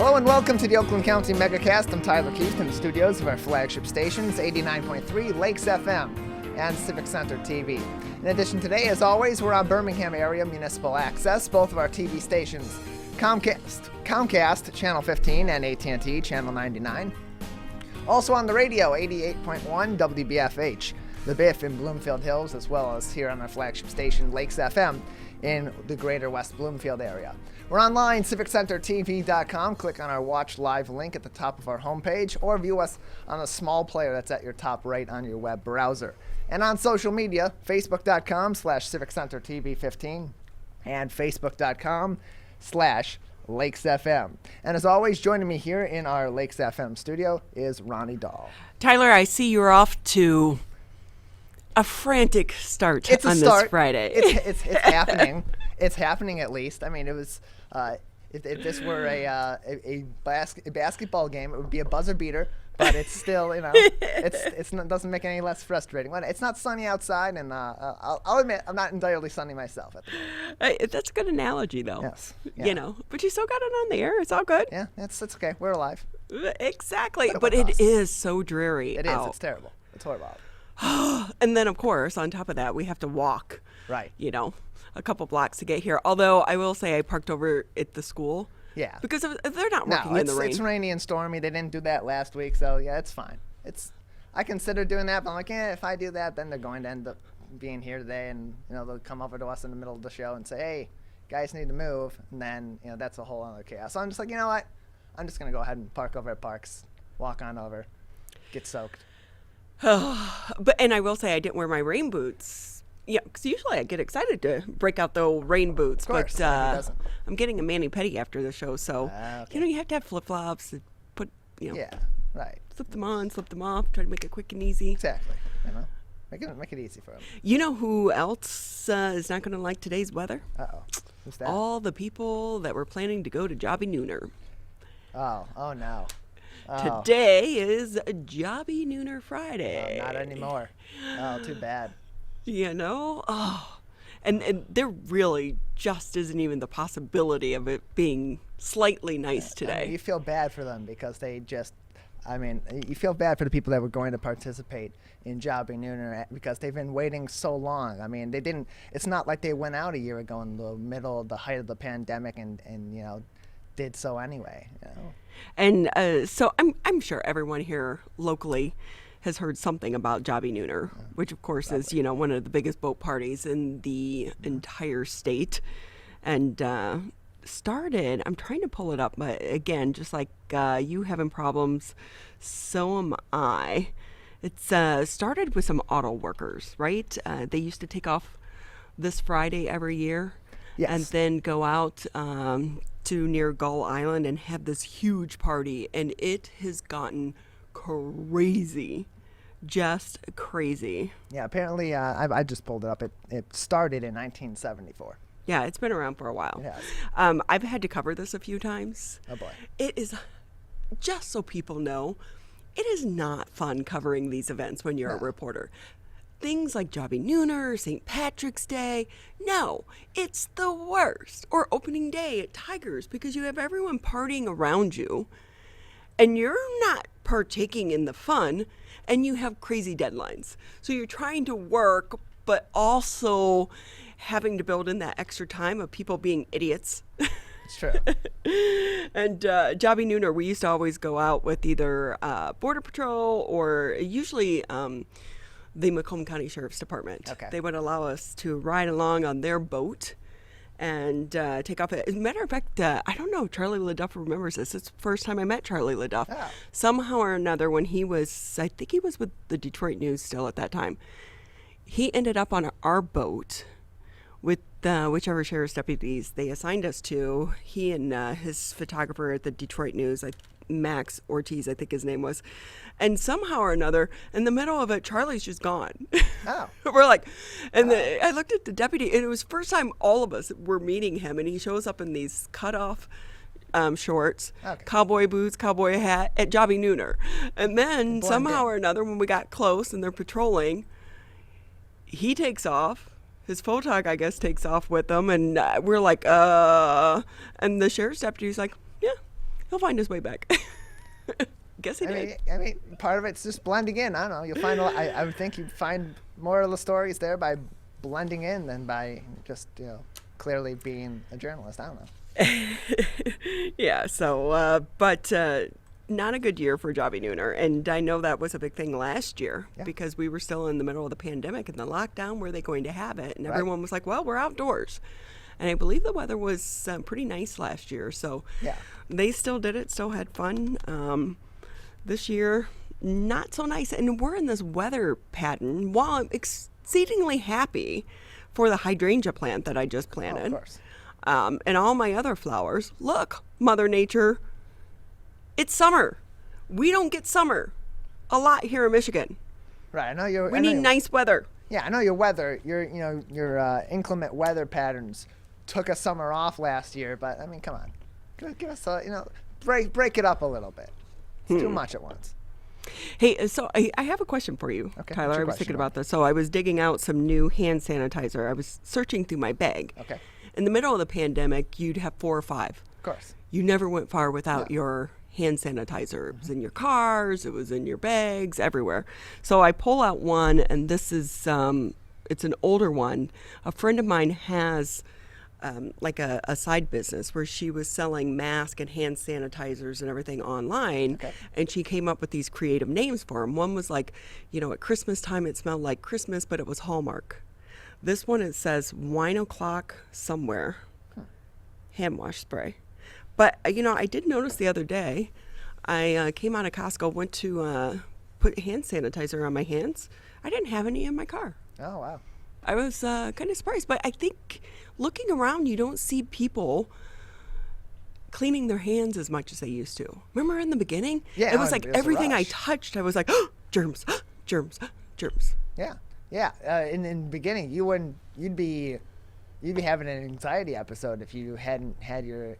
Hello and welcome to the Oakland County Megacast. I'm Tyler Keith in the studios of our flagship stations, 89.3 Lakes FM and Civic Center TV. In addition, today, as always, we're on Birmingham area municipal access, both of our TV stations, Comcast Channel 15 and AT&T Channel 99. Also on the radio, 88.1 WBFH, the Biff in Bloomfield Hills, as well as here on our flagship station, Lakes FM, in the greater West Bloomfield area. We're online, civiccentertv.com. Click on our Watch Live link at the top of our homepage, or view us on a small player that's at your top right on your web browser. And on social media, facebook.com/civiccentertv15 and facebook.com/LakesFM. And as always, joining me here in our Lakes FM studio is Ronnie Dahl. Tyler, I see you're off to a frantic start This Friday. It's happening. It's happening at least. I mean, it was. If this were a basketball game, it would be a buzzer beater. But it's still, it doesn't make it any less frustrating. It's not sunny outside, and I'll admit I'm not entirely sunny myself at the moment. That's a good analogy, though. Yes. Yeah. But you still got it on the air. It's all good. Yeah, it's okay. We're alive. Exactly. But it is so dreary. It is. It's terrible. It's horrible. And then, of course, on top of that, we have to walk. Right. A couple blocks to get here. Although I will say I parked over at the school. Yeah. Because they're not working in the rain. It's rainy and stormy. They didn't do that last week, so yeah, it's fine. I considered doing that, but I'm like, if I do that, then they're going to end up being here today, and they'll come over to us in the middle of the show and say, "Hey, guys need to move," and then that's a whole other chaos. So I'm just like, you know what? I'm just gonna go ahead and park over at Parks, walk on over, get soaked. And I will say I didn't wear my rain boots. Yeah, because usually I get excited to break out the old rain boots, of course, but I'm getting a mani-pedi after the show, so okay. you have to have flip-flops to put, Yeah, right. Slip them on, slip them off, try to make it quick and easy. Exactly. Make it easy for them. You know who else is not going to like today's weather? Uh-oh. Who's that? All the people that were planning to go to Jobby Nooner. Oh no. Oh. Today is Jobby Nooner Friday. Not anymore. Oh, too bad. And there really just isn't even the possibility of it being slightly nice today. You feel bad for them because you feel bad for the people that were going to participate in Jobby Nooner because they've been waiting so long. I mean, it's not like they went out a year ago in the height of the pandemic and did so anyway. And so I'm sure everyone here locally has heard something about Jobby Nooner, which of course is one of the biggest boat parties in the entire state, and started. I'm trying to pull it up, but again, just like you having problems, so am I. It's started with some auto workers, right? They used to take off this Friday every year, yes, and then go out to near Gull Island and have this huge party, and it has gotten crazy, just crazy. Yeah, apparently, I just pulled it up. It started in 1974. Yeah, it's been around for a while. It has. I've had to cover this a few times. Oh boy. It is, just so people know, it is not fun covering these events when you're a reporter. Things like Jobby Nooner, St. Patrick's Day, no, it's the worst. Or opening day at Tigers, because you have everyone partying around you and you're not partaking in the fun, and you have crazy deadlines. So you're trying to work, but also having to build in that extra time of people being idiots. It's true. And Jobby Nooner, we used to always go out with either Border Patrol or usually the Macomb County Sheriff's Department. Okay. They would allow us to ride along on their boat and take off. As a matter of fact, I don't know if Charlie LaDuff remembers this. It's the first time I met Charlie LaDuff. Oh. Somehow or another, when I think he was with the Detroit News still at that time, he ended up on our boat with whichever sheriff's deputies they assigned us to. He and his photographer at the Detroit News, Max Ortiz, I think his name was. And somehow or another, in the middle of it, Charlie's just gone. Oh. We're like, and I looked at the deputy, and it was the first time all of us were meeting him, and he shows up in these cut-off shorts, okay, cowboy boots, cowboy hat at Jobby Nooner. And then somehow in. or another, when we got close and they're patrolling, he takes off. His photog, I guess, takes off with him, and we're like, and the sheriff's deputy's like, yeah, He'll find his way back. Guess he did. I mean, part of it's just blending in. I don't know. You'll find. I would think you'd find more of the stories there by blending in than by just clearly being a journalist. I don't know. Yeah. So, but not a good year for Jobbie Nooner, and I know that was a big thing last year because we were still in the middle of the pandemic and the lockdown. Were they going to have it? And everyone was like, "Well, we're outdoors." And I believe the weather was pretty nice last year, so they still did it, still had fun. This year, not so nice. And we're in this weather pattern. While I'm exceedingly happy for the hydrangea plant that I just planted, of course. And all my other flowers, look, Mother Nature, it's summer. We don't get summer a lot here in Michigan. Right, I know we need nice weather. Yeah, I know your weather, your inclement weather patterns took a summer off last year, but I mean, come on, give us a, break it up a little bit. It's too much at once. Hey, so I have a question for you, Tyler. I was thinking about this. So I was digging out some new hand sanitizer. I was searching through my bag. Okay. In the middle of the pandemic, you'd have 4 or 5. Of course. You never went far without your hand sanitizer. It was in your cars. It was in your bags, everywhere. So I pull out one, and this is, it's an older one. A friend of mine has like a side business where she was selling masks and hand sanitizers and everything online. And she came up with these creative names for them. One was like, at Christmas time it smelled like Christmas, but it was Hallmark. This one, it says Wine O'Clock Somewhere hand wash spray. But, I did notice the other day, I came out of Costco, went to put hand sanitizer on my hands. I didn't have any in my car. Oh, wow. I was kind of surprised, but I think looking around, you don't see people cleaning their hands as much as they used to. Remember in the beginning? Yeah. It was like everything I touched, I was like, oh, germs, germs, germs. Yeah. Yeah. In the beginning, you'd be having an anxiety episode if you hadn't had your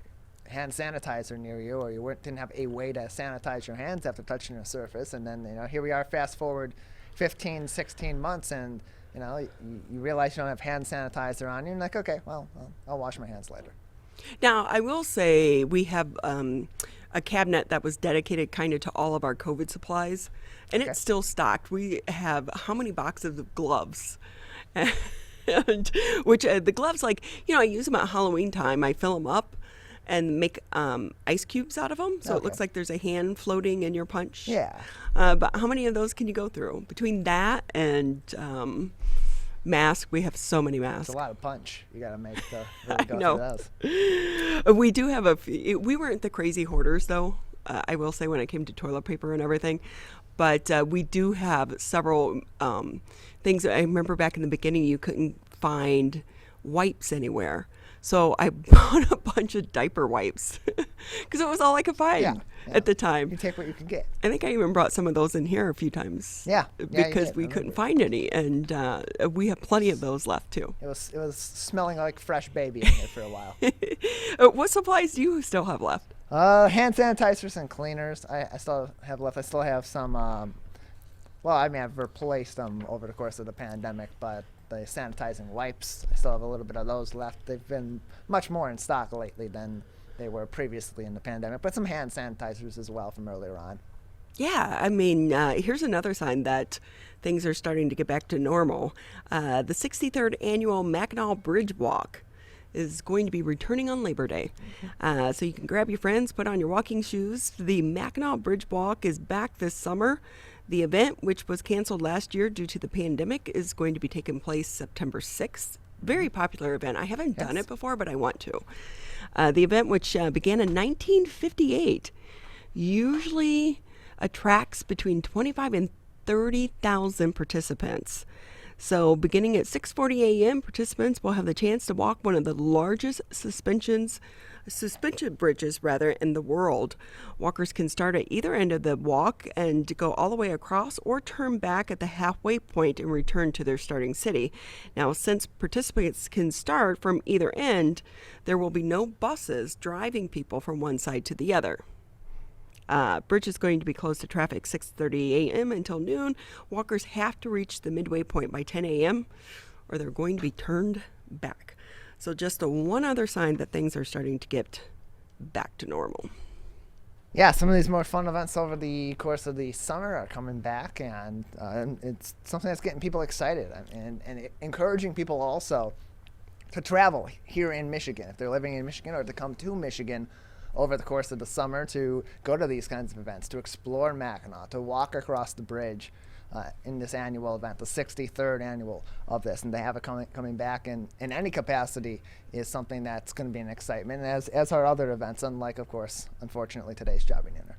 hand sanitizer near you, or you didn't have a way to sanitize your hands after touching a surface. And then, here we are, fast forward 15, 16 months, and you realize you don't have hand sanitizer on you, and like, okay, well, I'll wash my hands later. Now, I will say we have a cabinet that was dedicated kind of to all of our COVID supplies, and it's still stocked. We have how many boxes of gloves? And which the gloves, like, I use them at Halloween time. I fill them up and make ice cubes out of them, so it looks like there's a hand floating in your punch. Yeah. But how many of those can you go through? Between that and mask, we have so many masks. It's a lot of punch you got to make to really go through those. We do have we weren't the crazy hoarders, though, I will say, when it came to toilet paper and everything. But we do have several things. I remember back in the beginning, you couldn't find wipes anywhere. So I bought a bunch of diaper wipes because it was all I could find at the time. You take what you can get. I think I even brought some of those in here a few times. Yeah. Because we couldn't find any, and we have plenty of those left too. It was smelling like fresh baby in there for a while. What supplies do you still have left? Hand sanitizers and cleaners. I still have left. I still have some. I've replaced them over the course of the pandemic, but the sanitizing wipes, I still have a little bit of those left. They've been much more in stock lately than they were previously in the pandemic, but some hand sanitizers as well from earlier on. Yeah, I mean, here's another sign that things are starting to get back to normal. The 63rd annual Mackinac Bridge Walk is going to be returning on Labor Day. So you can grab your friends, put on your walking shoes. The Mackinac Bridge Walk is back this summer. The event, which was canceled last year due to the pandemic, is going to be taking place September 6th. Very popular event. I haven't done it before, but I want to. The event, which began in 1958, usually attracts between 25 and 30,000 participants. So beginning at 6:40 a.m., participants will have the chance to walk one of the largest suspension bridges in the world. Walkers can start at either end of the walk and go all the way across, or turn back at the halfway point and return to their starting city. Now, since participants can start from either end, there will be no buses driving people from one side to the other. Bridge is going to be closed to traffic 6:30 a.m. until noon. Walkers have to reach the midway point by 10 a.m. or they're going to be turned back. So just one other sign that things are starting to get back to normal. Yeah, some of these more fun events over the course of the summer are coming back, and it's something that's getting people excited and encouraging people also to travel here in Michigan, if they're living in Michigan, or to come to Michigan over the course of the summer to go to these kinds of events, to explore Mackinac, to walk across the bridge in this annual event, the 63rd annual of this. And to have it coming back in any capacity is something that's going to be an excitement, as are other events, unlike, of course, unfortunately, today's Jobbing Dinner.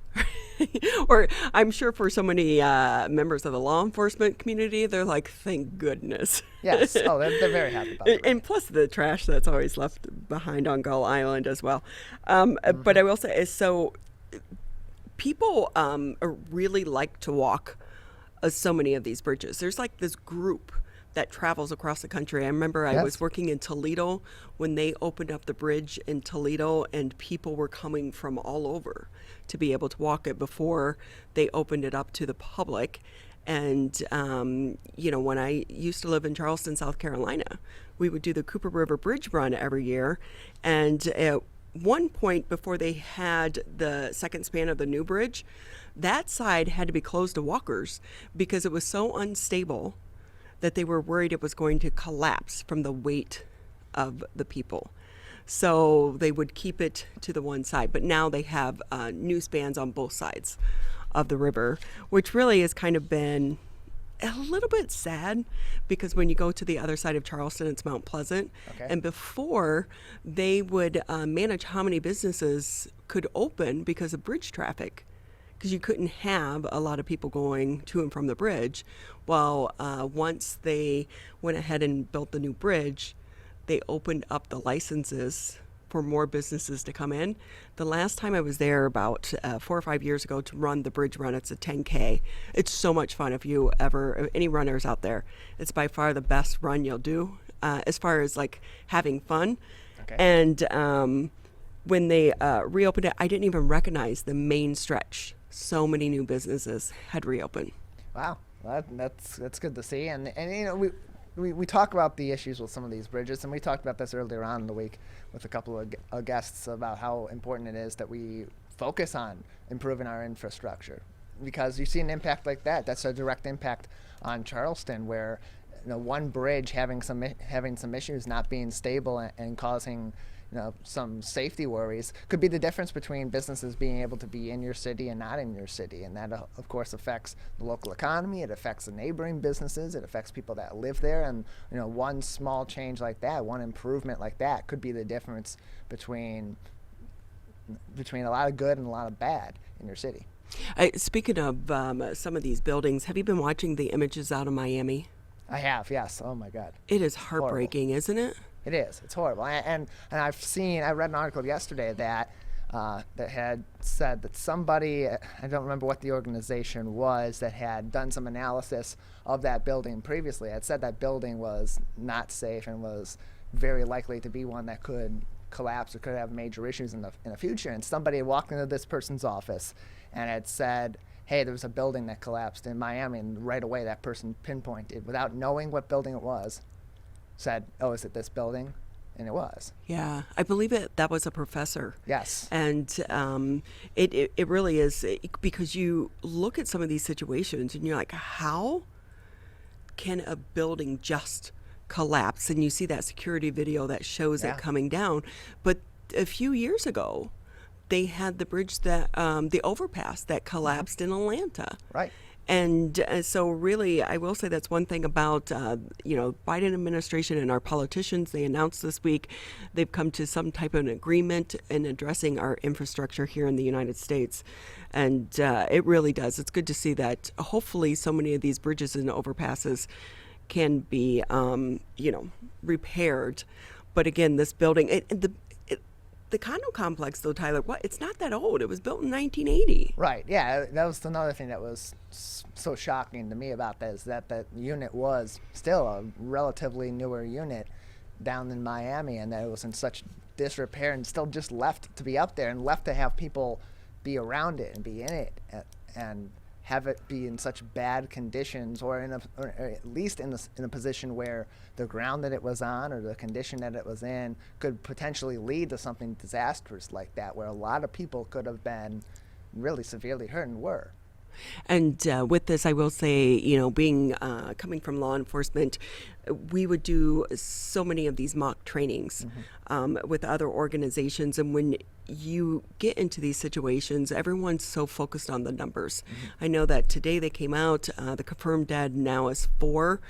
Or I'm sure for so many members of the law enforcement community, they're like, thank goodness. Yes. Oh, they're very happy about it. And plus the trash that's always left behind on Gull Island as well. But I will say, so people really like to walk so many of these bridges. There's like this group that travels across the country. I remember I was working in Toledo when they opened up the bridge in Toledo, and people were coming from all over to be able to walk it before they opened it up to the public. And, when I used to live in Charleston, South Carolina, we would do the Cooper River Bridge Run every year. And at one point, before they had the second span of the new bridge, that side had to be closed to walkers because it was so unstable that they were worried it was going to collapse from the weight of the people. So they would keep it to the one side. But now they have new spans on both sides of the river, which really has kind of been a little bit sad because when you go to the other side of Charleston, it's Mount Pleasant. Okay. And before, they would manage how many businesses could open because of bridge traffic, because you couldn't have a lot of people going to and from the bridge. Well, once they went ahead and built the new bridge, they opened up the licenses for more businesses to come in. The last time I was there about 4 or 5 years ago to run the bridge run, it's a 10K. It's so much fun if any runners out there. It's by far the best run you'll do as far as like having fun. Okay. And when they reopened it, I didn't even recognize the main stretch. So many new businesses had reopened. Wow, well, that's good to see. And we talk about the issues with some of these bridges, and we talked about this earlier on in the week with a couple of guests about how important it is that we focus on improving our infrastructure, because you see an impact like that. That's a direct impact on Charleston, where one bridge having some issues, not being stable and causing some safety worries, could be the difference between businesses being able to be in your city and not in your city. And that, of course, affects the local economy. It affects the neighboring businesses. It affects people that live there. And, one small change like that, one improvement like that could be the difference between a lot of good and a lot of bad in your city. Speaking of some of these buildings, have you been watching the images out of Miami? I have, yes. Oh, my God. It is heartbreaking, isn't it? It is. It's horrible. And I read an article yesterday that had said that somebody, I don't remember what the organization was, that had done some analysis of that building previously, had said that building was not safe and was very likely to be one that could collapse or could have major issues in the future. And somebody had walked into this person's office and had said, hey, there was a building that collapsed in Miami, and right away that person pinpointed, without knowing what building it was, said, oh, is it this building? And it was. Yeah, I believe that was a professor. Yes. And it really is, because you look at some of these situations and you're like, how can a building just collapse? And you see that security video that shows it coming down. But a few years ago, they had the bridge the overpass that collapsed in Atlanta. Right. And so really, I will say that's one thing about, Biden administration and our politicians. They announced this week they've come to some type of an agreement in addressing our infrastructure here in the United States. And it really does. It's good to see that hopefully so many of these bridges and overpasses can be, repaired. But again, this building, the condo complex, though, Tyler, it's not that old. It was built in 1980. Right, yeah. That was another thing that was so shocking to me about that, is that unit was still a relatively newer unit down in Miami, and that it was in such disrepair and still just left to be up there and left to have people be around it and be in it and have it be in such bad conditions, or at least in a position where the ground that it was on or the condition that it was in could potentially lead to something disastrous like that, where a lot of people could have been really severely hurt and were. And with this, I will say, being coming from law enforcement, we would do so many of these mock trainings with other organizations. And when you get into these situations, everyone's so focused on the numbers. I know that today they came out, the confirmed dead now is 4,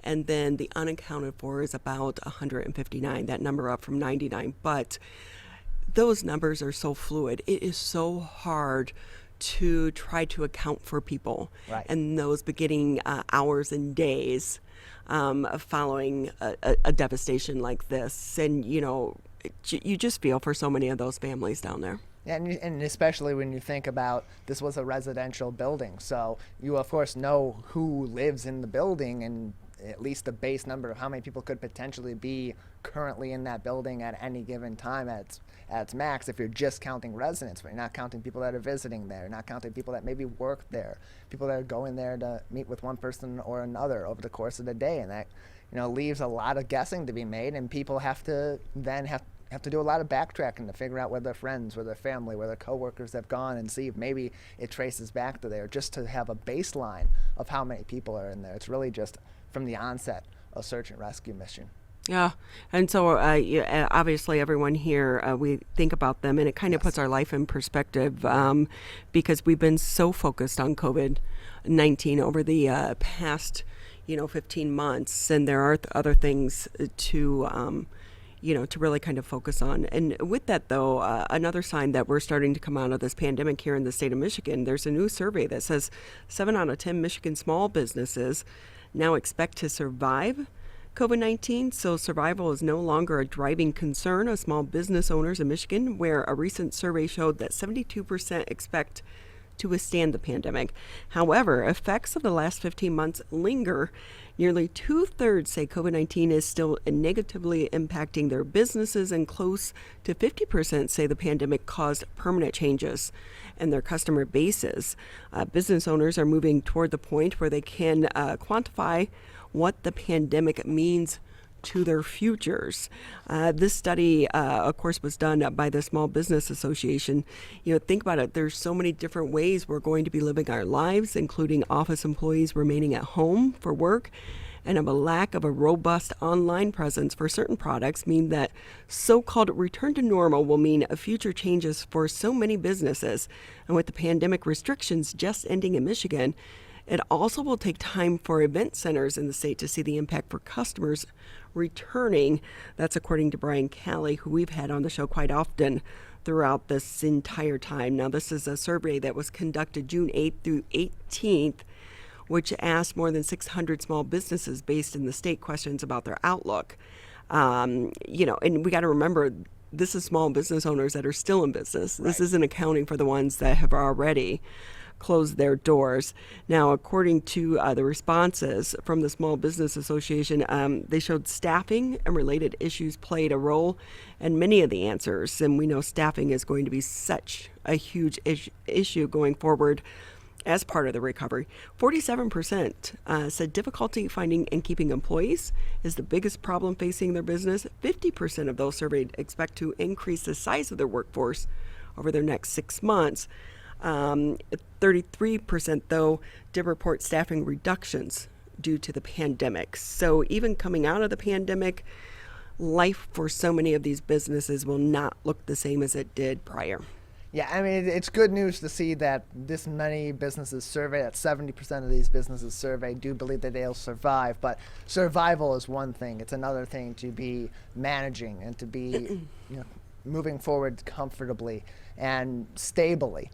and then the unaccounted for is about 159, that number up from 99. But those numbers are so fluid. It is so hard to try to account for people and those beginning hours and days following a devastation like this. And, you just feel for so many of those families down there. And especially when you think about this was a residential building. So you, of course, know who lives in the building and at least the base number of how many people could potentially be currently in that building at any given time at its max if you're just counting residents, but you're not counting people that are visiting there, you're not counting people that maybe work there, people that are going there to meet with one person or another over the course of the day. And that, leaves a lot of guessing to be made, and people have to then have to do a lot of backtracking to figure out where their friends, where their family, where their coworkers have gone, and see if maybe it traces back to there, just to have a baseline of how many people are in there. It's really just from the onset a search and rescue mission. Yeah. And so obviously everyone here, we think about them, and it kind of puts our life in perspective because we've been so focused on COVID-19 over the past, 15 months. And there are other things to really kind of focus on. And with that, though, another sign that we're starting to come out of this pandemic here in the state of Michigan, there's a new survey that says 7 out of 10 Michigan small businesses now expect to survive COVID-19. So survival is no longer a driving concern of small business owners in Michigan, where a recent survey showed that 72% expect to withstand the pandemic. However, effects of the last 15 months linger. Nearly 2/3 say COVID-19 is still negatively impacting their businesses, and close to 50% say the pandemic caused permanent changes in their customer bases. Business owners are moving toward the point where they can quantify what the pandemic means to their futures. This study, of course, was done by the Small Business Association. Think about it. There's so many different ways we're going to be living our lives, including office employees remaining at home for work, and of a lack of a robust online presence for certain products mean that so-called return to normal will mean future changes for so many businesses. And with the pandemic restrictions just ending in Michigan, it also will take time for event centers in the state to see the impact for customers returning. That's according to Brian Calley, who we've had on the show quite often throughout this entire time. Now, this is a survey that was conducted June 8th through 18th, which asked more than 600 small businesses based in the state questions about their outlook. And we got to remember, this is small business owners that are still in business. This isn't accounting for the ones that have already closed their doors. Now, according to the responses from the Small Business Association, they showed staffing and related issues played a role in many of the answers. And we know staffing is going to be such a huge issue going forward as part of the recovery. 47% said difficulty finding and keeping employees is the biggest problem facing their business. 50% of those surveyed expect to increase the size of their workforce over their next 6 months. 33%, though, did report staffing reductions due to the pandemic. So even coming out of the pandemic, life for so many of these businesses will not look the same as it did prior. Yeah, I mean, it's good news to see that this many businesses surveyed, that 70% of these businesses surveyed do believe that they'll survive. But survival is one thing. It's another thing to be managing and to be moving forward comfortably and stably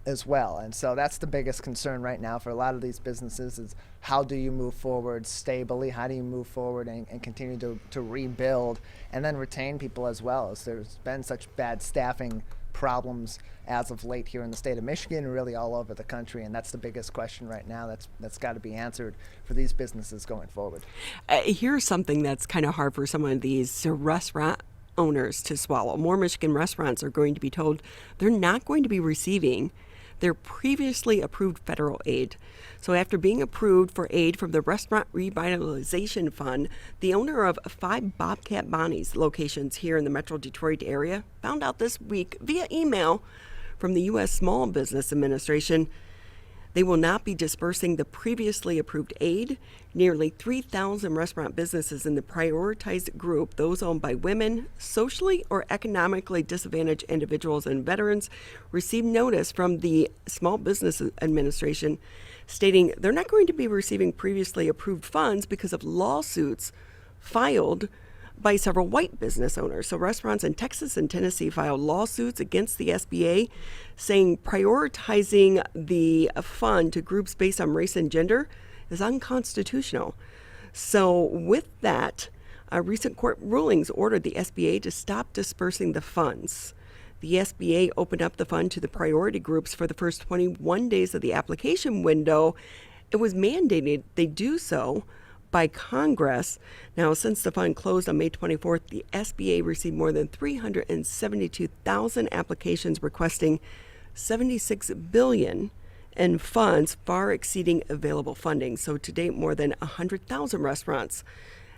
as well. And so that's the biggest concern right now for a lot of these businesses is how do you move forward stably? How do you move forward and continue to rebuild and then retain people as well? As there's been such bad staffing problems as of late here in the state of Michigan and really all over the country, and that's the biggest question right now that's got to be answered for these businesses going forward. Here's something that's kind of hard for some of these restaurant owners to swallow. More Michigan restaurants are going to be told they're not going to be receiving their previously approved federal aid. So after being approved for aid from the Restaurant Revitalization Fund, the owner of 5 Bobcat Bonnie's locations here in the Metro Detroit area found out this week via email from the U.S. Small Business Administration. They will not be dispersing the previously approved aid. Nearly 3,000 restaurant businesses in the prioritized group, those owned by women, socially or economically disadvantaged individuals, and veterans, received notice from the Small Business Administration stating they're not going to be receiving previously approved funds because of lawsuits filed by several white business owners. So restaurants in Texas and Tennessee filed lawsuits against the SBA saying prioritizing the fund to groups based on race and gender is unconstitutional. So with that, recent court rulings ordered the SBA to stop dispersing the funds. The SBA opened up the fund to the priority groups for the first 21 days of the application window. It was mandated they do so by Congress. Now, since the fund closed on May 24th, the SBA received more than 372,000 applications requesting $76 billion in funds, far exceeding available funding. So to date, more than 100,000 restaurants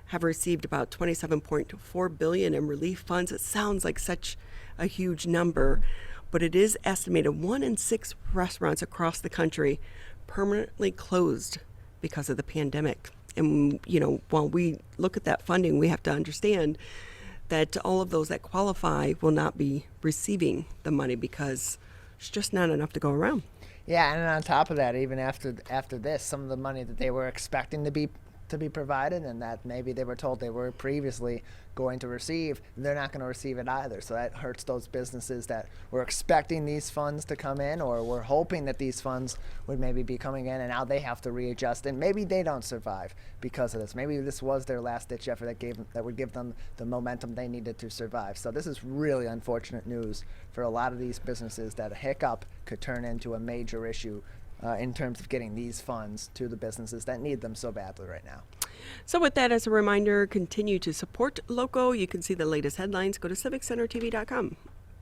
have received about $27.4 billion in relief funds. It sounds like such a huge number, but it is estimated 1 in 6 restaurants across the country permanently closed because of the pandemic. And, you know, while we look at that funding, we have to understand that all of those that qualify will not be receiving the money because it's just not enough to go around. Yeah, and on top of that, even after this, some of the money that they were expecting to be provided and that maybe they were told they were previously going to receive, they're not going to receive it either. So that hurts those businesses that were expecting these funds to come in or were hoping that these funds would maybe be coming in, and now they have to readjust, and maybe they don't survive because of this. Maybe this was their last-ditch effort that would give them the momentum they needed to survive. So this is really unfortunate news for a lot of these businesses that a hiccup could turn into a major issue in terms of getting these funds to the businesses that need them so badly right now. So with that as a reminder, continue to support local. You can see the latest headlines. Go to civiccentertv.com.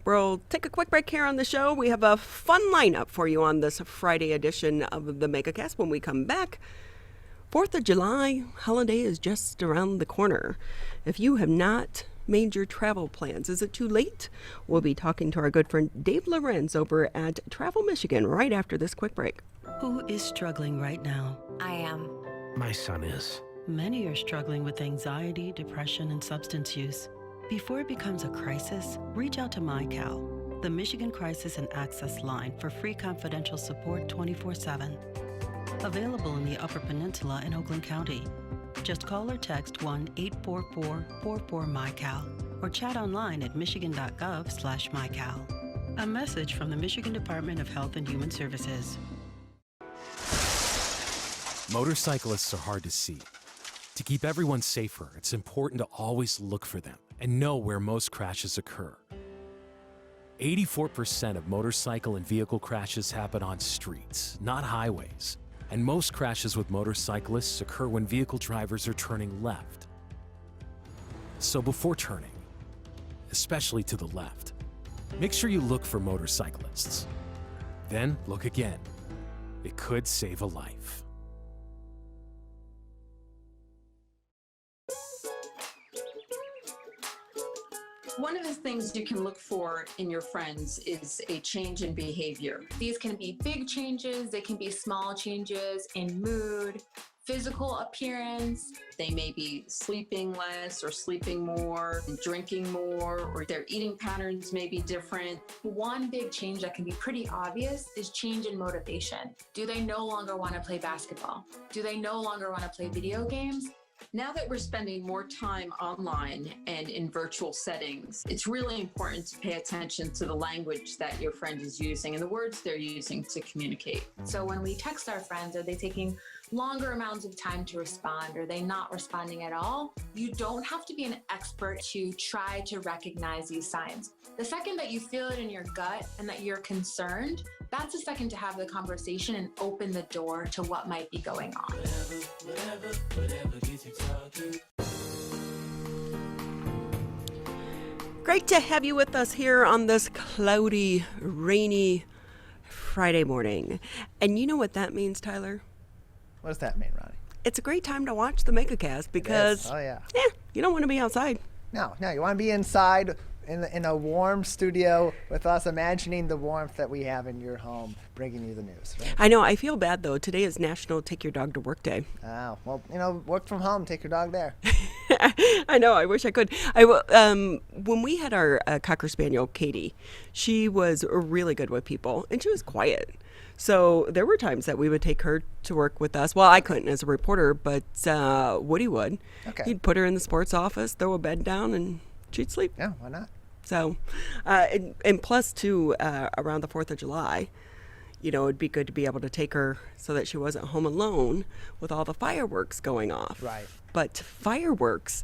We'll take a quick break here on the show. We have a fun lineup for you on this Friday edition of the Megacast. When we come back, 4th of July holiday is just around the corner. If you have not made your travel plans, is it too late? We'll be talking to our good friend Dave Lorenz over at Travel Michigan right after this quick break. Who is struggling right now? I am. My son is. Many are struggling with anxiety, depression, and substance use. Before it becomes a crisis, reach out to MyCal, the Michigan Crisis and Access Line, for free confidential support 24/7. Available in the Upper Peninsula and Oakland County. Just call or text 1-844-44-MyCal or chat online at michigan.gov/MyCal. A message from the Michigan Department of Health and Human Services. Motorcyclists are hard to see. To keep everyone safer, it's important to always look for them and know where most crashes occur. 84% of motorcycle and vehicle crashes happen on streets, not highways. And most crashes with motorcyclists occur when vehicle drivers are turning left. So before turning, especially to the left, make sure you look for motorcyclists. Then look again. It could save a life. One of the things you can look for in your friends is a change in behavior. These can be big changes, they can be small changes in mood, physical appearance. They may be sleeping less or sleeping more, drinking more, or their eating patterns may be different. One big change that can be pretty obvious is change in motivation. Do they no longer want to play basketball? Do they no longer want to play video games? Now that we're spending more time online and in virtual settings, it's really important to pay attention to the language that your friend is using and the words they're using to communicate. So when we text our friends, are they taking longer amounts of time to respond? Are they not responding at all? You don't have to be an expert to try to recognize these signs. The second that you feel it in your gut and that you're concerned, that's the second to have the conversation and open the door to what might be going on. Whatever gets you talking. Great to have you with us here on this cloudy, rainy Friday morning. And you know what that means, Tyler? What does that mean, Ronnie? It's a great time to watch the Megacast because Oh, yeah. you don't want to be outside. No, you want to be inside in a warm studio with us, imagining the warmth that we have in your home, bringing you the news. Right? I know. I feel bad, though. Today is National Take Your Dog to Work Day. Oh, well, work from home. Take your dog there. I know. I wish I could. When we had our Cocker Spaniel, Katie, she was really good with people, and she was quiet. So there were times that we would take her to work with us. Well, I couldn't as a reporter, but Woody would. Okay. He'd put her in the sports office, throw a bed down, and she'd sleep. Yeah, why not? So, and plus, too, around the 4th of July, it'd be good to be able to take her so that she wasn't home alone with all the fireworks going off. Right. But fireworks,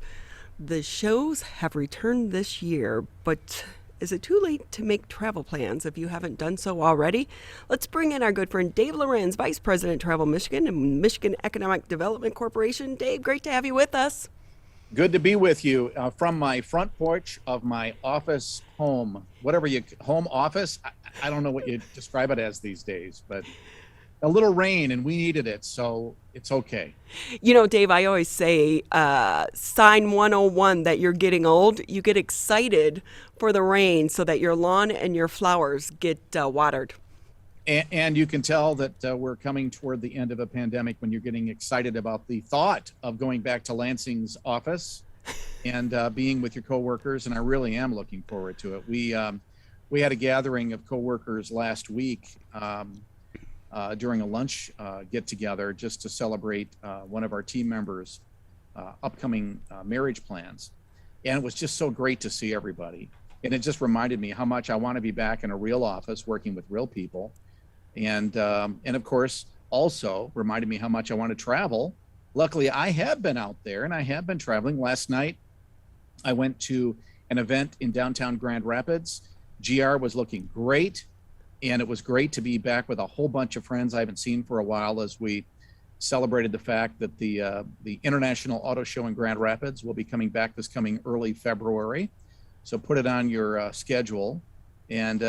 the shows have returned this year, but is it too late to make travel plans if you haven't done so already? Let's bring in our good friend Dave Lorenz, Vice President Travel Michigan and Michigan Economic Development Corporation. Dave, great to have you with us. Good to be with you from my front porch of my office home, home office. I don't know what you describe it as these days, but a little rain and we needed it, so it's okay. Dave, I always say sign 101 that you're getting old. You get excited for the rain so that your lawn and your flowers get watered. And you can tell that we're coming toward the end of a pandemic when you're getting excited about the thought of going back to Lansing's office and being with your coworkers. And I really am looking forward to it. We had a gathering of coworkers last week during a lunch get together just to celebrate one of our team members' upcoming marriage plans. And it was just so great to see everybody. And it just reminded me how much I want to be back in a real office working with real people. And of course, also reminded me how much I want to travel. Luckily, I have been out there and I have been traveling. Last night, I went to an event in downtown Grand Rapids. GR was looking great. And it was great to be back with a whole bunch of friends I haven't seen for a while as we celebrated the fact that the International Auto Show in Grand Rapids will be coming back this coming early February. So put it on your schedule. And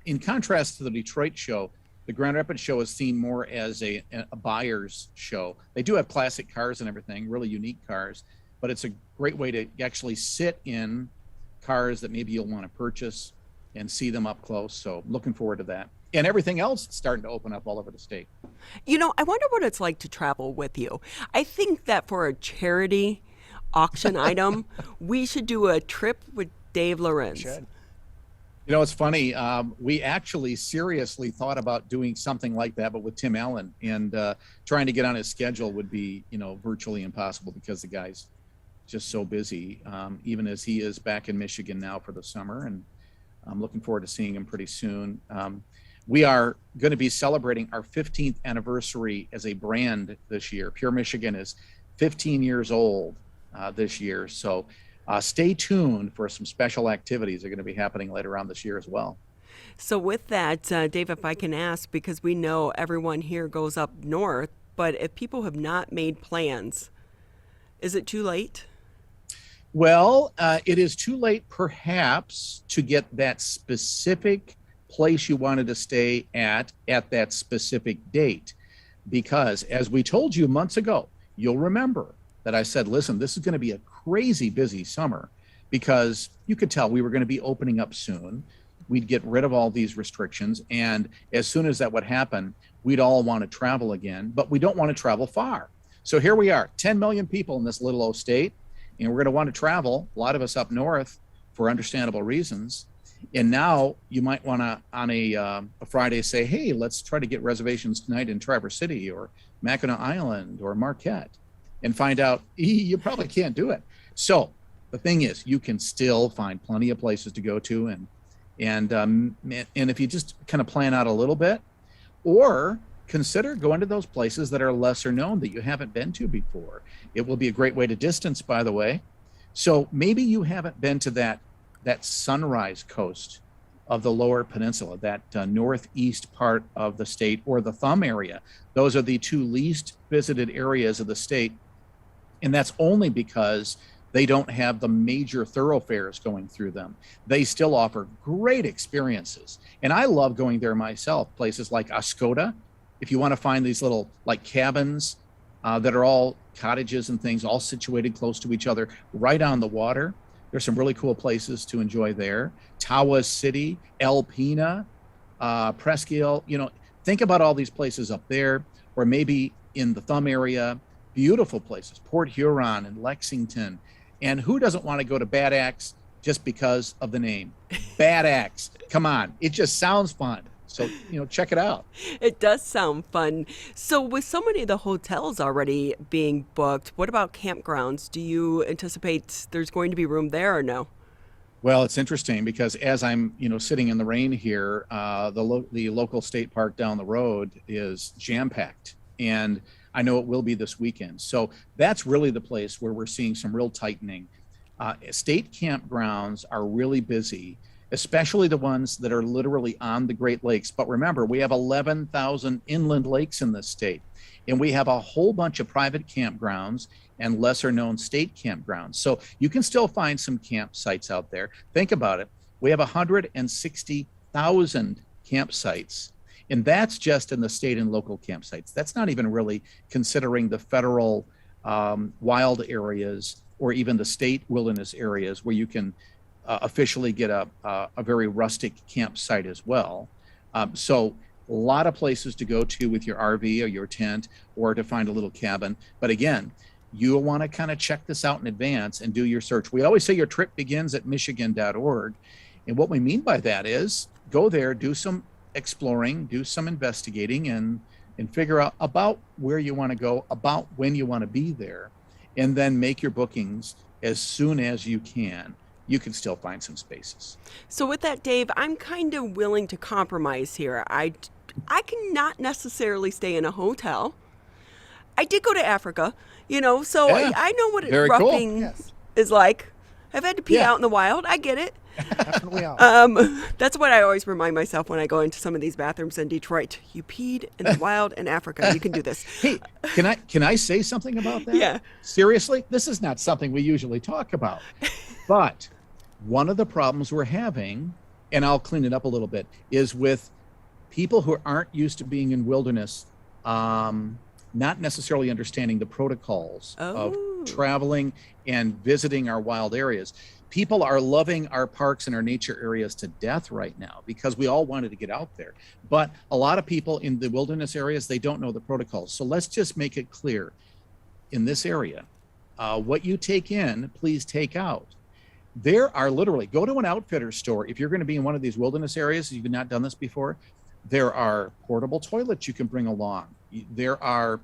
in contrast to the Detroit show, the Grand Rapids show is seen more as a buyer's show. They do have classic cars and everything, really unique cars, but it's a great way to actually sit in cars that maybe you'll want to purchase and see them up close. So looking forward to that. And everything else is starting to open up all over the state. I wonder what it's like to travel with you. I think that for a charity auction item, we should do a trip with Dave Lorenz. Should. It's funny. We actually seriously thought about doing something like that, but with Tim Allen, and trying to get on his schedule would be, virtually impossible because the guy's just so busy, even as he is back in Michigan now for the summer. And I'm looking forward to seeing him pretty soon. We are going to be celebrating our 15th anniversary as a brand this year. Pure Michigan is 15 years old this year. So stay tuned for some special activities that are going to be happening later on this year as well. So with that, Dave, if I can ask, because we know everyone here goes up north, but if people have not made plans, is it too late? Well, it is too late perhaps to get that specific place you wanted to stay at that specific date. Because as we told you months ago, you'll remember that I said, listen, this is going to be a crazy busy summer because you could tell we were going to be opening up soon. We'd get rid of all these restrictions. And as soon as that would happen, we'd all want to travel again, but we don't want to travel far. So here we are, 10 million people in this little old state, and we're going to want to travel, a lot of us up north for understandable reasons. And now you might want to, on a Friday, say, hey, let's try to get reservations tonight in Traverse City or Mackinac Island or Marquette, and find out you probably can't do it. So the thing is, you can still find plenty of places to go to, and if you just kind of plan out a little bit, or consider going to those places that are lesser known that you haven't been to before. It will be a great way to distance, by the way. So maybe you haven't been to that Sunrise Coast of the Lower Peninsula, that northeast part of the state, or the Thumb area. Those are the two least visited areas of the state. And that's only because they don't have the major thoroughfares going through them. They still offer great experiences. And I love going there myself, places like Oscoda. If you want to find these little like cabins that are all cottages and things, all situated close to each other, right on the water. There's some really cool places to enjoy there. Tawas City, Alpena, Presque Isle, think about all these places up there, or maybe in the Thumb area, beautiful places, Port Huron and Lexington. And who doesn't want to go to Bad Axe just because of the name? Bad Axe, come on, it just sounds fun. So, check it out. It does sound fun. So with so many of the hotels already being booked, what about campgrounds? Do you anticipate there's going to be room there or no? Well, it's interesting because as I'm, sitting in the rain here, the local state park down the road is jam-packed, and I know it will be this weekend. So that's really the place where we're seeing some real tightening. State campgrounds are really busy, especially the ones that are literally on the Great Lakes. But remember, we have 11,000 inland lakes in this state, and we have a whole bunch of private campgrounds and lesser known state campgrounds. So you can still find some campsites out there. Think about it. We have 160,000 campsites, and that's just in the state and local campsites. That's not even really considering the federal wild areas or even the state wilderness areas where you can officially get a very rustic campsite as well. So a lot of places to go to with your RV or your tent or to find a little cabin. But again, you'll want to kind of check this out in advance and do your search. We always say your trip begins at michigan.org. And what we mean by that is go there, do some exploring, do some investigating, and figure out about where you want to go, about when you want to be there, and then make your bookings as soon as you can. You can still find some spaces. So with that, Dave, I'm kind of willing to compromise here. I cannot necessarily stay in a hotel. I did go to Africa, so Yeah. I know what Very cool. roughing Yes. is like. I've had to pee Yeah. out in the wild. I get it. Definitely are. That's what I always remind myself when I go into some of these bathrooms in Detroit. You peed in the wild in Africa. You can do this. Hey, can I say something about that? Yeah. Seriously, this is not something we usually talk about. But one of the problems we're having, and I'll clean it up a little bit, is with people who aren't used to being in wilderness, not necessarily understanding the protocols of traveling and visiting our wild areas. People are loving our parks and our nature areas to death right now because we all wanted to get out there. But a lot of people in the wilderness areas, they don't know the protocols. So let's just make it clear in this area, what you take in, please take out. There are literally, go to an outfitter store. If you're going to be in one of these wilderness areas, you've not done this before, there are portable toilets you can bring along. There are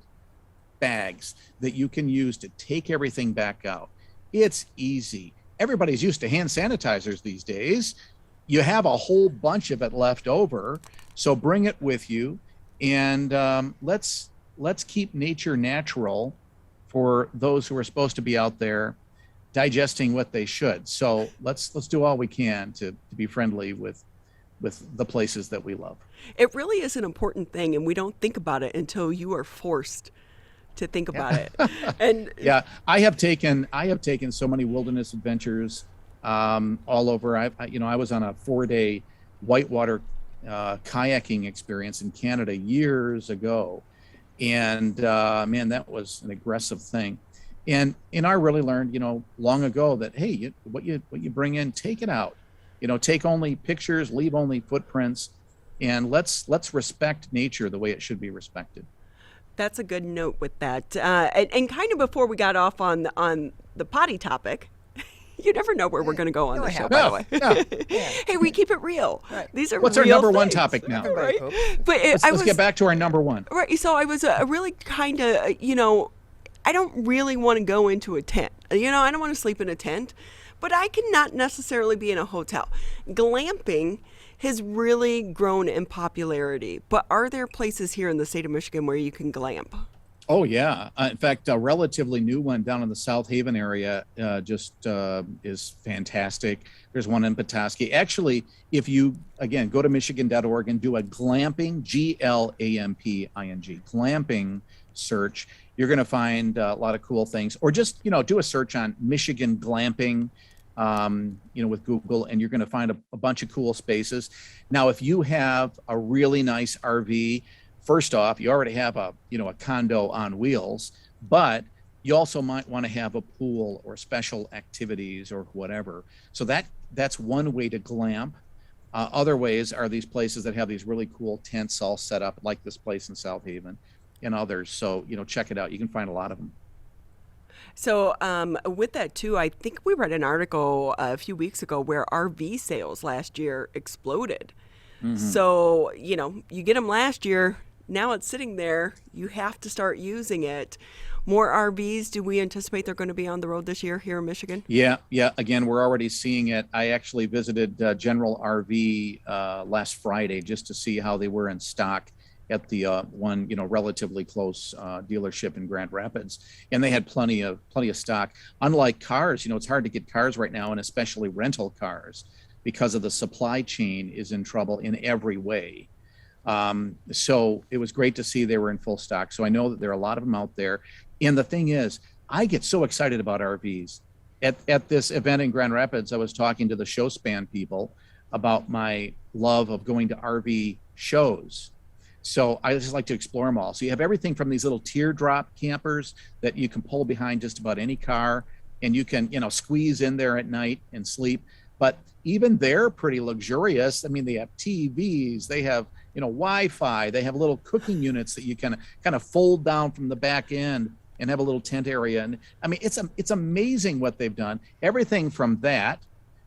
bags that you can use to take everything back out. It's easy. Everybody's used to hand sanitizers these days. You have a whole bunch of it left over, so bring it with you, and let's keep nature natural for those who are supposed to be out there digesting what they should. So let's do all we can to be friendly with the places that we love. It really is an important thing, and we don't think about it until you are forced to think about it. And yeah, I have taken so many wilderness adventures all over. I was on a 4-day whitewater kayaking experience in Canada years ago, and man, that was an aggressive thing. And I really learned, long ago that hey, what you bring in, take it out. Take only pictures, leave only footprints, and let's respect nature the way it should be respected. that's a good note with that. And kind of before we got off on the potty topic, you never know where we're going to go on the show, by the way. Hey, we keep it real. Right. These are What's real our number things, one topic now? Right? But let's get back to our number one. Right. So I was really kind of, I don't really want to go into a tent. I don't want to sleep in a tent, but I cannot necessarily be in a hotel. Glamping has really grown in popularity, but are there places here in the state of Michigan where you can glamp? Oh, yeah. In fact, a relatively new one down in the South Haven area is fantastic. There's one in Petoskey. Actually, if you, again, go to michigan.org and do a glamping, Glamping, glamping search, you're going to find a lot of cool things. Or just, do a search on Michigan glamping, with Google, and you're going to find a bunch of cool spaces. Now, if you have a really nice RV, first off, you already have a condo on wheels, but you also might want to have a pool or special activities or whatever. So that's one way to glamp. Other ways are these places that have these really cool tents all set up, like this place in South Haven and others. So, check it out. You can find a lot of them. So with that too, I think we read an article a few weeks ago where RV sales last year exploded. Mm-hmm. So, you get them last year, now it's sitting there, you have to start using it. More RVs, do we anticipate they're going to be on the road this year here in Michigan? Yeah. Again, we're already seeing it. I actually visited General RV last Friday just to see how they were in stock at the one, relatively close dealership in Grand Rapids, and they had plenty of stock. Unlike cars, it's hard to get cars right now, and especially rental cars, because of the supply chain is in trouble in every way. So it was great to see they were in full stock. So I know that there are a lot of them out there. And the thing is, I get so excited about RVs. At this event in Grand Rapids, I was talking to the show span people about my love of going to RV shows. So I just like to explore them all. So you have everything from these little teardrop campers that you can pull behind just about any car, and you can, squeeze in there at night and sleep. But even they're pretty luxurious. I mean, they have TVs, they have, Wi-Fi, they have little cooking units that you can kind of fold down from the back end and have a little tent area. And I mean, it's amazing what they've done. Everything from that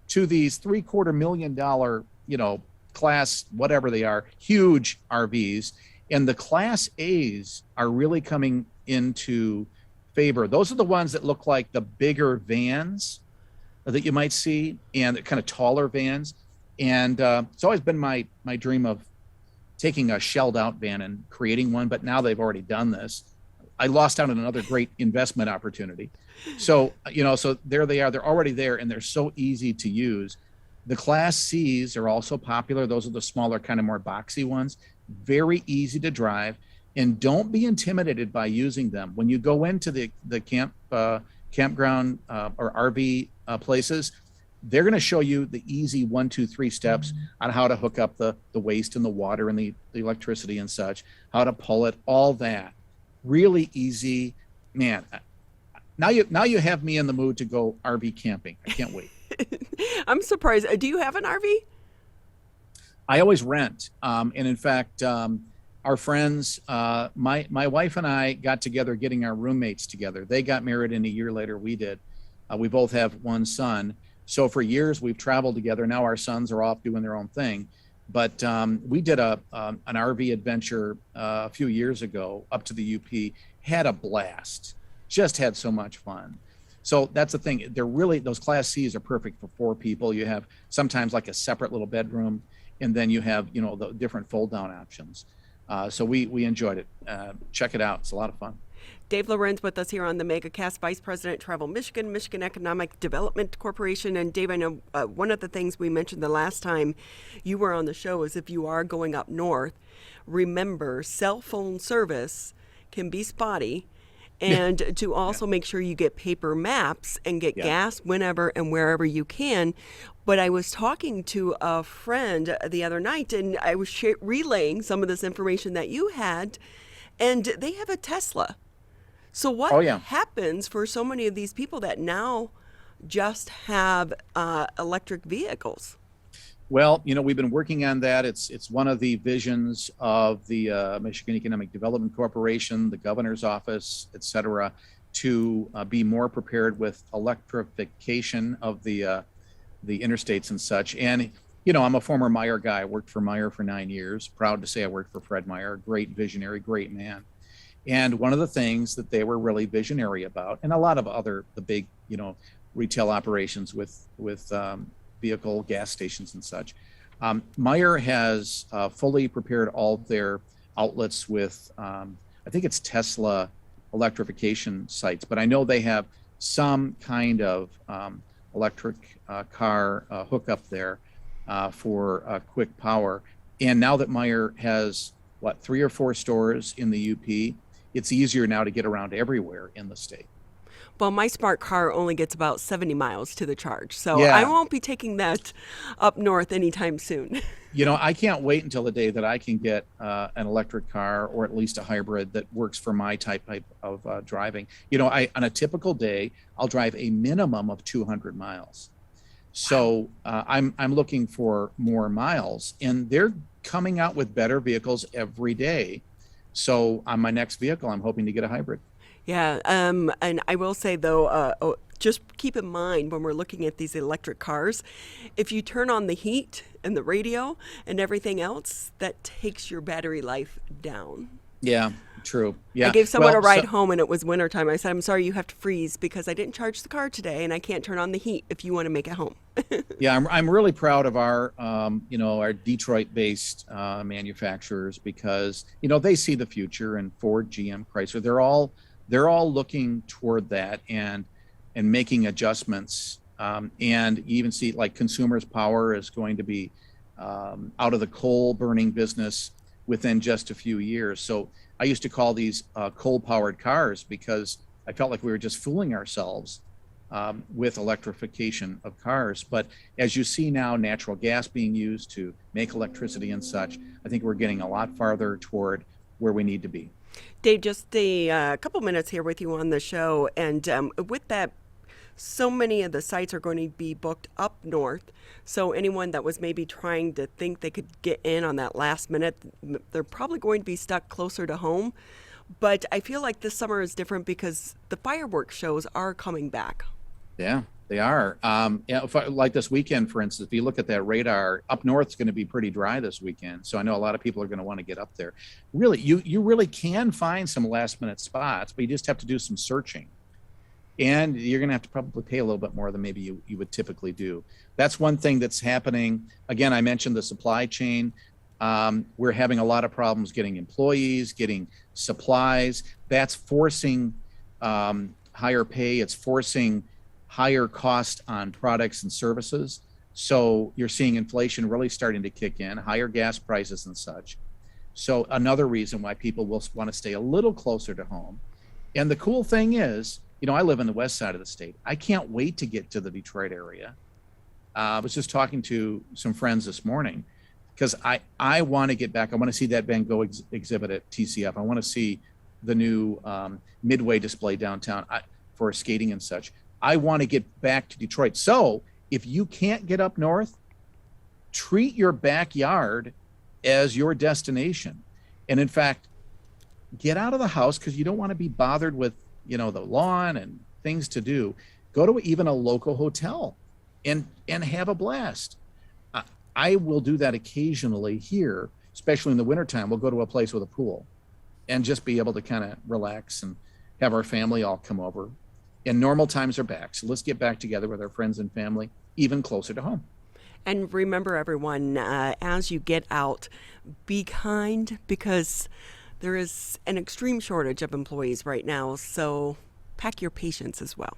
to these $750,000, class, whatever they are, huge RVs. And the Class A's are really coming into favor. Those are the ones that look like the bigger vans that you might see, and kind of taller vans. And it's always been my dream of taking a shelled out van and creating one, but now they've already done this. I lost out on another great investment opportunity. So, so there they are, they're already there, and they're so easy to use. The Class C's are also popular. Those are the smaller, kind of more boxy ones, very easy to drive, and don't be intimidated by using them. When you go into the campground or RV places, they're going to show you the easy 1, 2, 3 steps on how to hook up the waste and the water and the electricity and such, how to pull it, all that. Really easy. Man, now you have me in the mood to go RV camping. I can't wait. I'm surprised. Do you have an RV? I always rent. And in fact, our friends, my wife and I got together getting our roommates together. They got married, and a year later we did. We both have one son. So for years we've traveled together. Now our sons are off doing their own thing. But we did an RV adventure a few years ago up to the UP, had a blast, just had so much fun. So that's the thing. They're really, those Class C's are perfect for 4 people. You have sometimes like a separate little bedroom, and then you have, the different fold down options. So we enjoyed it. Check it out. It's a lot of fun. Dave Lorenz with us here on the Megacast, Vice President, Travel Michigan, Michigan Economic Development Corporation. And Dave, I know one of the things we mentioned the last time you were on the show is if you are going up north, remember cell phone service can be spotty. And to also make sure you get paper maps and get gas whenever and wherever you can. But I was talking to a friend the other night, and I was relaying some of this information that you had, and they have a Tesla. So what happens for so many of these people that now just have electric vehicles? Well, we've been working on that. It's one of the visions of the Michigan Economic Development Corporation, the governor's office, et cetera, to be more prepared with electrification of the interstates and such. And, I'm a former Meyer guy. I worked for Meyer for 9 years. Proud to say I worked for Fred Meyer, great visionary, great man. And one of the things that they were really visionary about, and a lot of the big, retail operations with vehicle gas stations and such. Meyer has fully prepared all their outlets with, I think it's Tesla electrification sites, but I know they have some kind of electric car hookup there for quick power. And now that Meyer has 3 or 4 stores in the UP, it's easier now to get around everywhere in the state. Well, my smart car only gets about 70 miles to the charge, so Yeah. I won't be taking that up north anytime soon. I can't wait until the day that I can get an electric car, or at least a hybrid that works for my type of driving. On a typical day, I'll drive a minimum of 200 miles. So I'm looking for more miles, and they're coming out with better vehicles every day. So on my next vehicle, I'm hoping to get a hybrid. Yeah, and I will say, though, just keep in mind when we're looking at these electric cars, if you turn on the heat and the radio and everything else, that takes your battery life down. Yeah, true. Yeah. I gave someone a ride home, and it was wintertime. I said, I'm sorry you have to freeze because I didn't charge the car today, and I can't turn on the heat if you want to make it home. Yeah, I'm really proud of our Detroit-based manufacturers, because they see the future, and Ford, GM, Chrysler, they're all looking toward that and making adjustments. And you even see, like, Consumers Power is going to be out of the coal burning business within just a few years. So I used to call these coal-powered cars, because I felt like we were just fooling ourselves with electrification of cars. But as you see now, natural gas being used to make electricity and such, I think we're getting a lot farther toward where we need to be. Dave, just a couple minutes here with you on the show. And with that, so many of the sites are going to be booked up north. So anyone that was maybe trying to think they could get in on that last minute, they're probably going to be stuck closer to home. But I feel like this summer is different because the fireworks shows are coming back. Yeah, they are. Like this weekend, for instance, if you look at that radar, up north is going to be pretty dry this weekend. So I know a lot of people are going to want to get up there. Really, you really can find some last minute spots, but you just have to do some searching. And you're going to have to probably pay a little bit more than maybe you would typically do. That's one thing that's happening. Again, I mentioned the supply chain. We're having a lot of problems getting employees, getting supplies. That's forcing higher pay. It's forcing higher cost on products and services. So you're seeing inflation really starting to kick in, higher gas prices and such. So another reason why people will want to stay a little closer to home. And the cool thing is, I live in the west side of the state. I can't wait to get to the Detroit area. I was just talking to some friends this morning, because I want to get back. I want to see that Van Gogh exhibit at TCF. I want to see the new Midway display downtown for skating and such. I want to get back to Detroit. So if you can't get up north, treat your backyard as your destination. And in fact, get out of the house, because you don't want to be bothered with, the lawn and things to do. Go to even a local hotel and have a blast. I will do that occasionally here, especially in the wintertime. We'll go to a place with a pool and just be able to kind of relax and have our family all come over. And normal times are back. So let's get back together with our friends and family, even closer to home. And remember, everyone, as you get out, be kind, because there is an extreme shortage of employees right now. So pack your patience as well.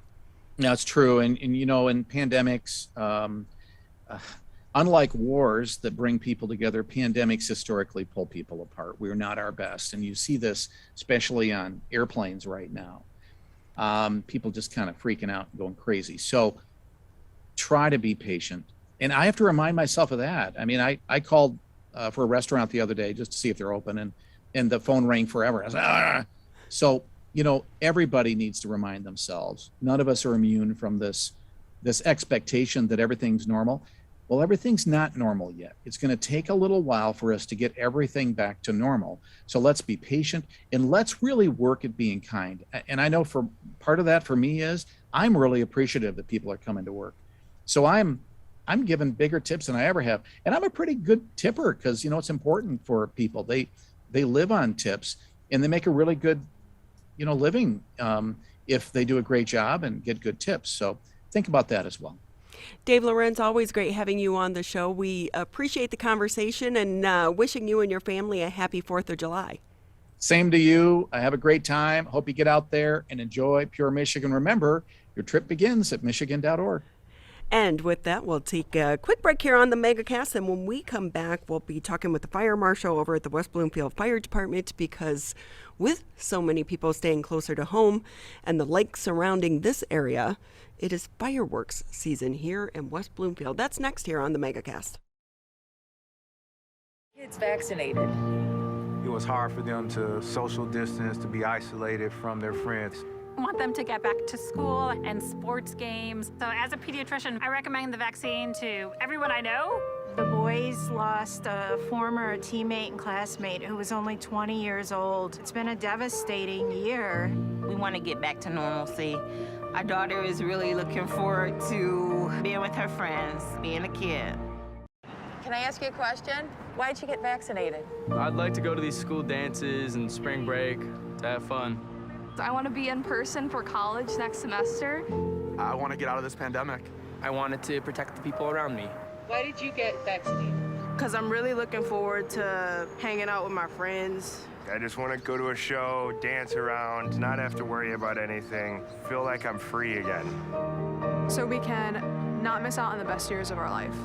That's true. And in pandemics, unlike wars that bring people together, pandemics historically pull people apart. We're not our best. And you see this especially on airplanes right now. People just kind of freaking out and going crazy. So try to be patient. And I have to remind myself of that. I mean, I called for a restaurant the other day just to see if they're open, and the phone rang forever. I was like, ah. So, everybody needs to remind themselves. None of us are immune from this expectation that everything's normal. Well, everything's not normal yet. It's going to take a little while for us to get everything back to normal. So let's be patient, and let's really work at being kind. And I know for part of that for me is I'm really appreciative that people are coming to work. So I'm giving bigger tips than I ever have. And I'm a pretty good tipper, because, it's important for people. They live on tips, and they make a really good, living if they do a great job and get good tips. So think about that as well. Dave Lorenz, always great having you on the show. We appreciate the conversation, and wishing you and your family a happy 4th of July. Same to you. I have a great time. Hope you get out there and enjoy Pure Michigan. Remember, your trip begins at michigan.org. And with that, we'll take a quick break here on the Megacast. And when we come back, we'll be talking with the fire marshal over at the West Bloomfield Fire Department, because with so many people staying closer to home and the lakes surrounding this area, it is fireworks season here in West Bloomfield. That's next here on the Megacast. Kids vaccinated. It was hard for them to social distance, to be isolated from their friends. I want them to get back to school and sports games. So as a pediatrician, I recommend the vaccine to everyone I know. The boys lost a former teammate and classmate who was only 20 years old. It's been a devastating year. We want to get back to normalcy. Our daughter is really looking forward to being with her friends, being a kid. Can I ask you a question? Why'd you get vaccinated? I'd like to go to these school dances and spring break to have fun. I want to be in person for college next semester. I want to get out of this pandemic. I wanted to protect the people around me. Why did you get vaccinated? Because I'm really looking forward to hanging out with my friends. I just want to go to a show, dance around, not have to worry about anything, feel like I'm free again. So we can not miss out on the best years of our life.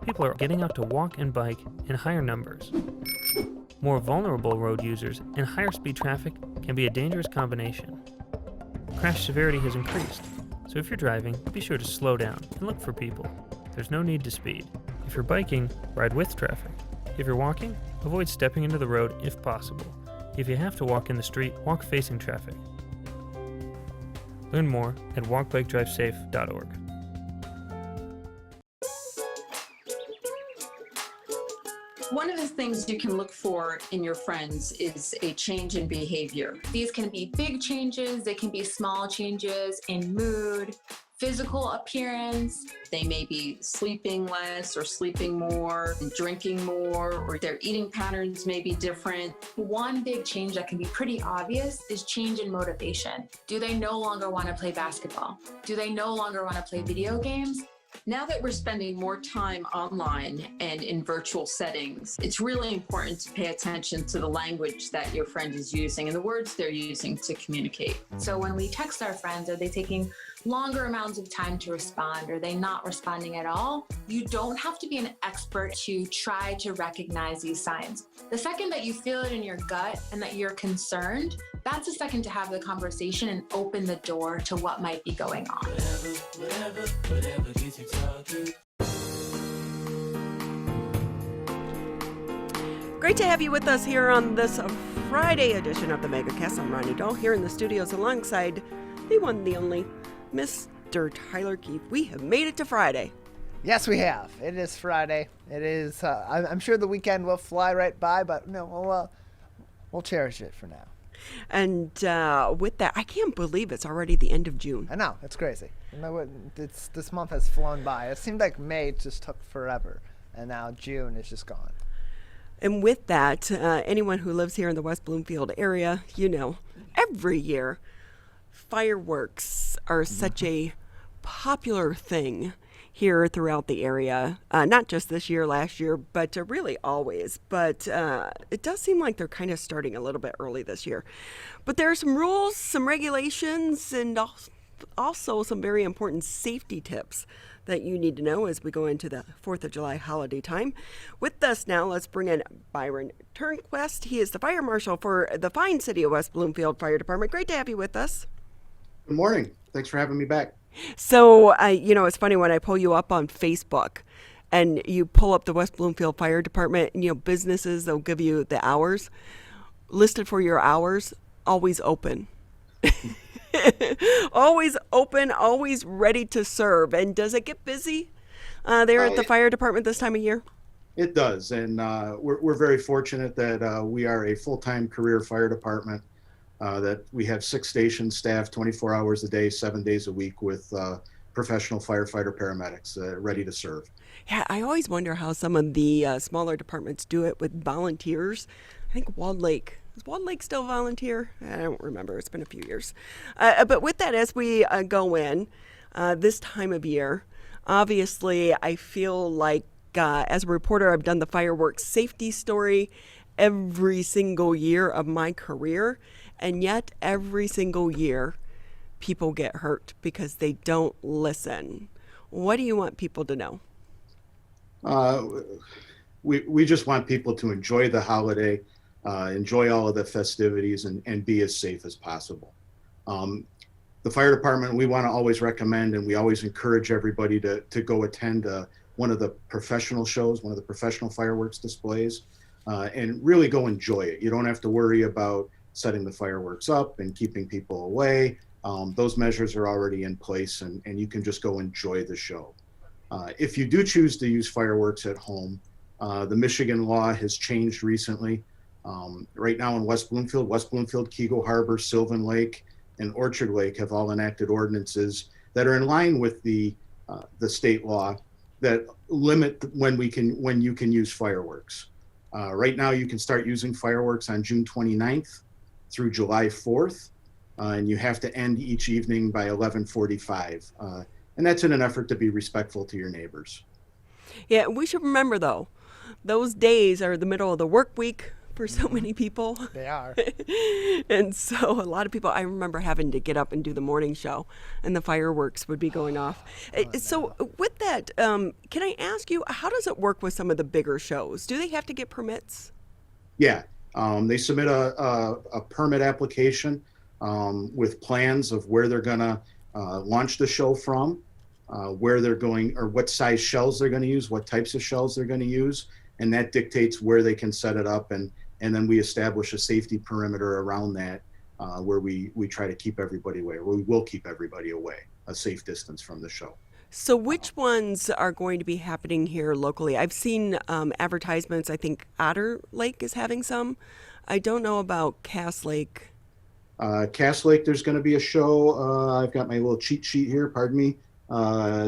People are getting out to walk and bike in higher numbers. More vulnerable road users and higher speed traffic can be a dangerous combination. Crash severity has increased, so if you're driving, be sure to slow down and look for people. There's no need to speed. If you're biking, ride with traffic. If you're walking, avoid stepping into the road if possible. If you have to walk in the street, walk facing traffic. Learn more at walkbikedrivesafe.org. One of the things you can look for in your friends is a change in behavior. These can be big changes, they can be small changes in mood, physical appearance. They may be sleeping less or sleeping more, drinking more, or their eating patterns may be different. One big change that can be pretty obvious is change in motivation. Do they no longer want to play basketball? Do they no longer want to play video games? Now that we're spending more time online and in virtual settings, it's really important to pay attention to the language that your friend is using and the words they're using to communicate. So when we text our friends, are they taking longer amounts of time to respond? Are they not responding at all? You don't have to be an expert to try to recognize these signs. The second that you feel it in your gut and that you're concerned, that's a second to have the conversation and open the door to what might be going on. Whatever gets you talking. Great to have you with us here on this Friday edition of the Megacast. I'm Ronnie Dahl here in the studios alongside the one, the only, Mr. Tyler Keefe. We have made it to Friday. Yes, we have. It is Friday. It is. I'm sure the weekend will fly right by, but no, we'll cherish it for now. And with that, I can't believe it's already the end of June. I know, it's crazy. You know what? This month has flown by. It seemed like May just took forever, and now June is just gone. And with that, anyone who lives here in the West Bloomfield area, every year, fireworks are such a popular thing here throughout the area, not just this year, last year, but really always. But it does seem like they're kind of starting a little bit early this year. But there are some rules, some regulations, and also some very important safety tips that you need to know as we go into the 4th of July holiday time. With us now, let's bring in Byron Turnquist. He is the fire marshal for the fine city of West Bloomfield Fire Department. Great to have you with us. Good morning. Thanks for having me back. So, it's funny when I pull you up on Facebook and you pull up the West Bloomfield Fire Department and, businesses, they'll give you the hours listed for your hours, always open. Always open, always ready to serve. And does it get busy there at the fire department this time of year? It does. And we're very fortunate that we are a full-time career fire department. That we have 6 stations staffed 24 hours a day, 7 days a week with professional firefighter paramedics ready to serve. Yeah, I always wonder how some of the smaller departments do it with volunteers. I think Walled Lake. Is Walled Lake still volunteer? I don't remember. It's been a few years. But with that, as we go in this time of year, obviously I feel like as a reporter, I've done the fireworks safety story every single year of my career. And yet every single year, people get hurt because they don't listen. What do you want people to know? We just want people to enjoy the holiday, enjoy all of the festivities, and be as safe as possible. The fire department, we want to always recommend, and we always encourage everybody to go attend one of the professional shows, one of the professional fireworks displays, and really go enjoy it. You don't have to worry about setting the fireworks up and keeping people away. Those measures are already in place, and you can just go enjoy the show. If you do choose to use fireworks at home, the Michigan law has changed recently. Right now in West Bloomfield, Keego Harbor, Sylvan Lake, and Orchard Lake have all enacted ordinances that are in line with the state law that limit when you can use fireworks. Right now, you can start using fireworks on June 29th through July 4th, and you have to end each evening by 11:45. And that's in an effort to be respectful to your neighbors. Yeah, we should remember, though, those days are the middle of the work week for so many people. They are. And so a lot of people, I remember having to get up and do the morning show, and the fireworks would be going off. So with that, can I ask you, how does it work with some of the bigger shows? Do they have to get permits? Yeah, they submit a permit application with plans of where they're going to launch the show from, where they're going, or what size shells they're going to use, what types of shells they're going to use, and that dictates where they can set it up, and then we establish a safety perimeter around that, where we try to keep everybody away. We will keep everybody away, a safe distance from the show. So which ones are going to be happening here locally? I've seen advertisements. I think Otter Lake is having some. I don't know about Cass Lake. Cass Lake, there's going to be a show. I've got my little cheat sheet here, pardon me,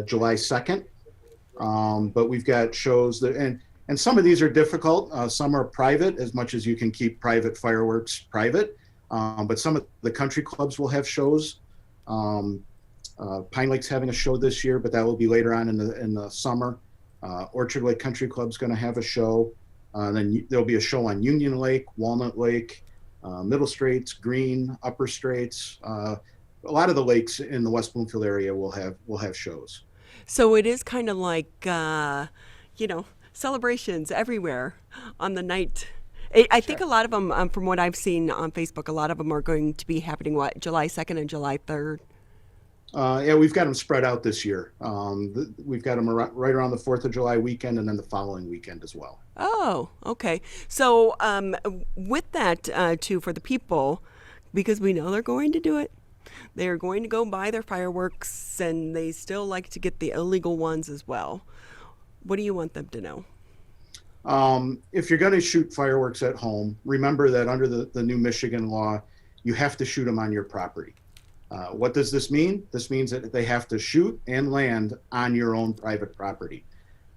July 2nd. But we've got shows that, and some of these are difficult. Some are private, as much as you can keep private fireworks private. But some of the country clubs will have shows. Pine Lake's having a show this year, but that will be later on in the summer. Orchard Lake Country Club's going to have a show. Then there'll be a show on Union Lake, Walnut Lake, Middle Straits, Green, Upper Straits. A lot of the lakes in the West Bloomfield area will have shows. So it is kind of like, celebrations everywhere on the night. I think a lot of them, from what I've seen on Facebook, a lot of them are going to be happening, July 2nd and July 3rd? Yeah, we've got them spread out this year. We've got them right around the 4th of July weekend, and then the following weekend as well. Oh, okay. So with that, too, for the people, because we know they're going to do it, they're going to go buy their fireworks, and they still like to get the illegal ones as well. What do you want them to know? If you're going to shoot fireworks at home, remember that under the new Michigan law, you have to shoot them on your property. What does this mean? This means that they have to shoot and land on your own private property.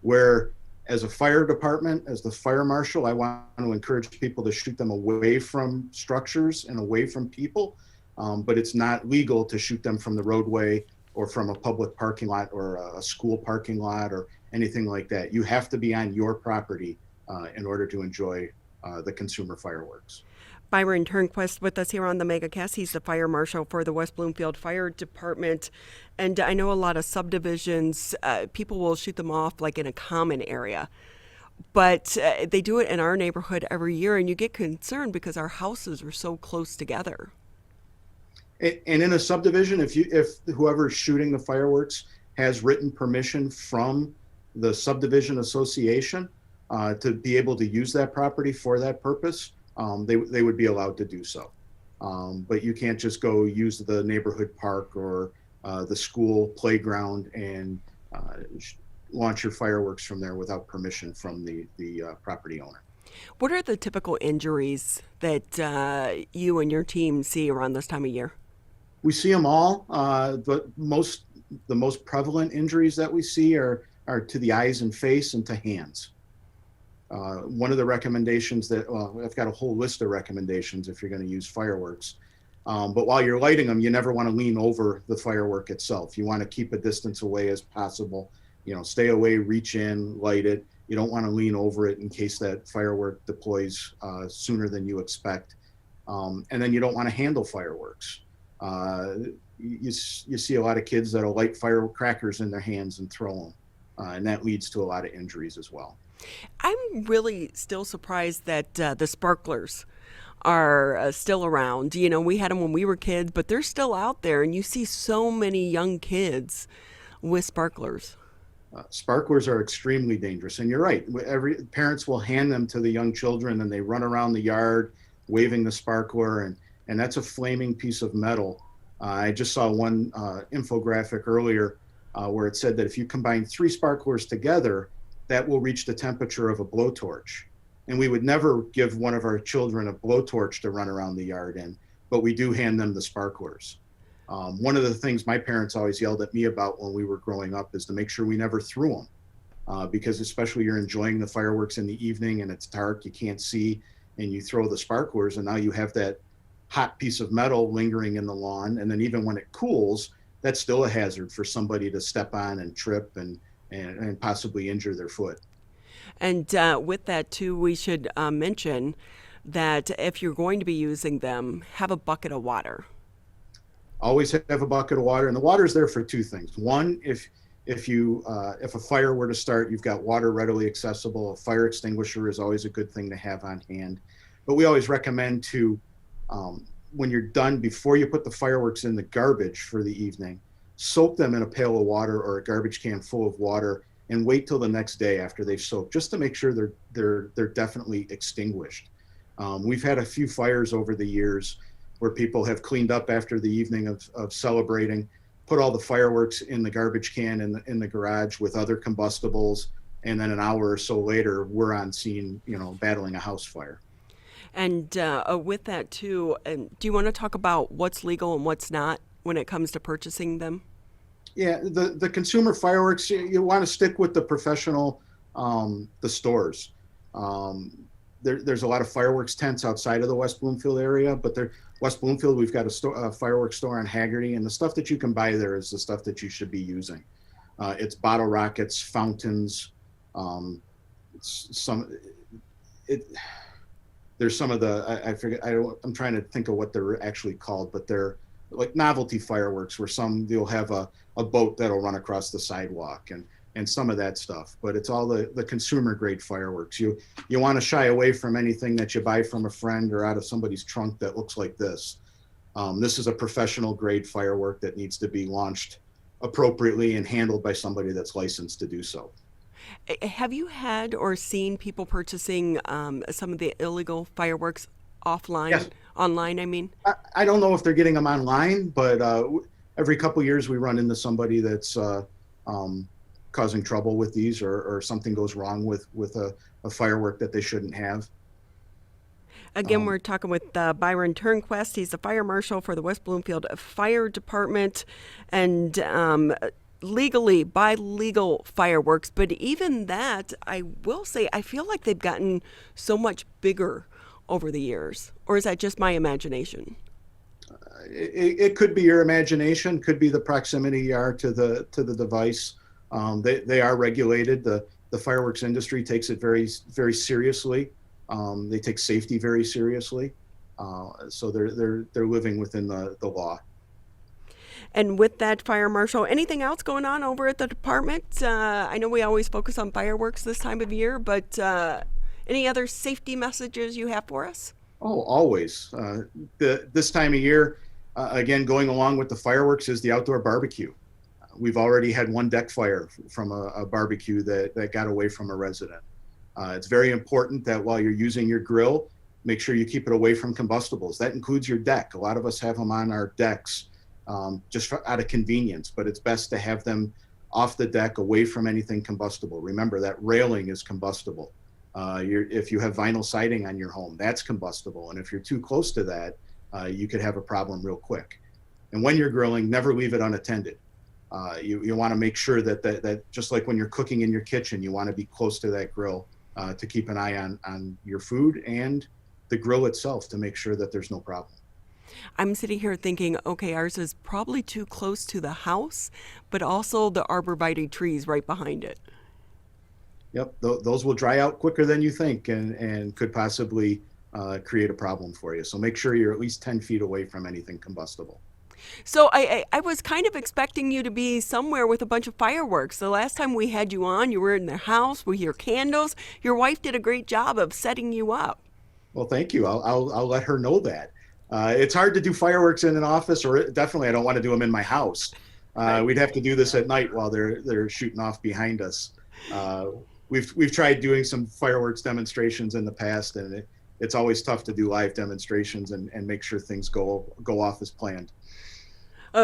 Where, as a fire department, as the fire marshal, I want to encourage people to shoot them away from structures and away from people. But it's not legal to shoot them from the roadway or from a public parking lot or a school parking lot or anything like that. You have to be on your property in order to enjoy the consumer fireworks. Byron Turnquist with us here on the Megacast. He's the fire marshal for the West Bloomfield Fire Department. And I know a lot of subdivisions, people will shoot them off like in a common area. But they do it in our neighborhood every year, and you get concerned because our houses are so close together. And in a subdivision, if whoever's shooting the fireworks has written permission from the subdivision association to be able to use that property for that purpose, they would be allowed to do so. But you can't just go use the neighborhood park or the school playground and launch your fireworks from there without permission from the property owner. What are the typical injuries that you and your team see around this time of year? We see them all. The most prevalent injuries that we see are to the eyes and face and to hands. One of the recommendations I've got a whole list of recommendations if you're going to use fireworks. But while you're lighting them, you never want to lean over the firework itself. You want to keep a distance away as possible. Stay away, reach in, light it. You don't want to lean over it in case that firework deploys sooner than you expect. And then you don't want to handle fireworks. you see a lot of kids that'll light firecrackers in their hands and throw them. And that leads to a lot of injuries as well. I'm really still surprised that the sparklers are still around. You know, we had them when we were kids, but they're still out there, and you see so many young kids with sparklers. Sparklers are extremely dangerous, and you're right. Parents will hand them to the young children, and they run around the yard waving the sparkler, and that's a flaming piece of metal. I just saw one infographic earlier where it said that if you combine 3 sparklers together, that will reach the temperature of a blowtorch. And we would never give one of our children a blowtorch to run around the yard in, but we do hand them the sparklers. One of the things my parents always yelled at me about when we were growing up is to make sure we never threw them, because especially you're enjoying the fireworks in the evening and it's dark, you can't see, and you throw the sparklers, and now you have that hot piece of metal lingering in the lawn. And then even when it cools, that's still a hazard for somebody to step on and trip and possibly injure their foot. And with that too, we should mention that if you're going to be using them, have a bucket of water. Always have a bucket of water, and the water is there for 2 things. One, if a fire were to start, you've got water readily accessible. A fire extinguisher is always a good thing to have on hand. But we always recommend to, when you're done, before you put the fireworks in the garbage for the evening, soak them in a pail of water or a garbage can full of water, and wait till the next day after they've soaked, just to make sure they're definitely extinguished. We've had a few fires over the years where people have cleaned up after the evening of celebrating, put all the fireworks in the garbage can in the garage with other combustibles, and then an hour or so later, we're on scene, battling a house fire. And with that too, do you want to talk about what's legal and what's not when it comes to purchasing them? Yeah, the consumer fireworks, you want to stick with the professional, the stores. There's a lot of fireworks tents outside of the West Bloomfield area, but West Bloomfield, we've got a fireworks store on Haggerty, and the stuff that you can buy there is the stuff that you should be using. It's bottle rockets, fountains, there's some of the, I forget, I'm trying to think of what they're actually called, but they're like novelty fireworks, where you'll have a boat that'll run across the sidewalk and some of that stuff. But it's all the consumer grade fireworks. You want to shy away from anything that you buy from a friend or out of somebody's trunk that looks like this. This is a professional grade firework that needs to be launched appropriately and handled by somebody that's licensed to do so. Have you had or seen people purchasing some of the illegal fireworks offline? Yes. Online, I mean? I don't know if they're getting them online, but every couple of years we run into somebody that's causing trouble with these, or something goes wrong with a firework that they shouldn't have. Again, we're talking with Byron Turnquist. He's the fire marshal for the West Bloomfield Fire Department, and legally buy legal fireworks. But even that, I will say, I feel like they've gotten so much bigger over the years. Or is that just my imagination? It could be your imagination, could be the proximity you are to the device. They are regulated. The fireworks industry takes it very, very seriously. They take safety very seriously. So they're living within the law. And with that, Fire Marshal, anything else going on over at the department? I know we always focus on fireworks this time of year, but any other safety messages you have for us? Oh, always. This time of year, again, going along with the fireworks is the outdoor barbecue. We've already had one deck fire from a barbecue that got away from a resident. It's very important that while you're using your grill, make sure you keep it away from combustibles. That includes your deck. A lot of us have them on our decks just out of convenience, but it's best to have them off the deck, away from anything combustible. Remember that railing is combustible. If you have vinyl siding on your home, that's combustible. And if you're too close to that, you could have a problem real quick. And when you're grilling, never leave it unattended. You want to make sure that just like when you're cooking in your kitchen, you want to be close to that grill to keep an eye on your food and the grill itself to make sure that there's no problem. I'm sitting here thinking, okay, ours is probably too close to the house, but also the arborvitae trees right behind it. Yep, those will dry out quicker than you think and could possibly create a problem for you. So make sure you're at least 10 feet away from anything combustible. So I was kind of expecting you to be somewhere with a bunch of fireworks. The last time we had you on, you were in the house with your candles. Your wife did a great job of setting you up. Well, thank you. I'll let her know that. It's hard to do fireworks in an office, or definitely I don't want to do them in my house. We'd have to do this at night while they're shooting off behind us. We've tried doing some fireworks demonstrations in the past, and it's always tough to do live demonstrations and make sure things go off as planned.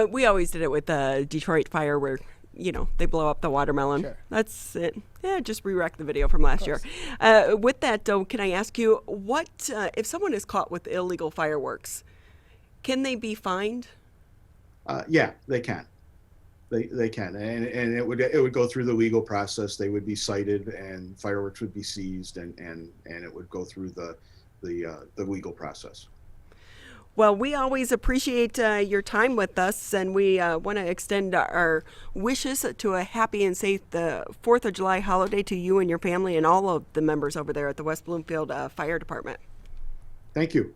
We always did it with the Detroit fire where, they blow up the watermelon. Sure. That's it. Yeah, just re-rec the video from last year. With that, though, can I ask you, what if someone is caught with illegal fireworks, can they be fined? Yeah, they can. They can, and it would go through the legal process. They would be cited, and fireworks would be seized, and it would go through the legal process. Well, we always appreciate your time with us, and we want to extend our wishes to a happy and safe 4th of July holiday to you and your family and all of the members over there at the West Bloomfield Fire Department. Thank you.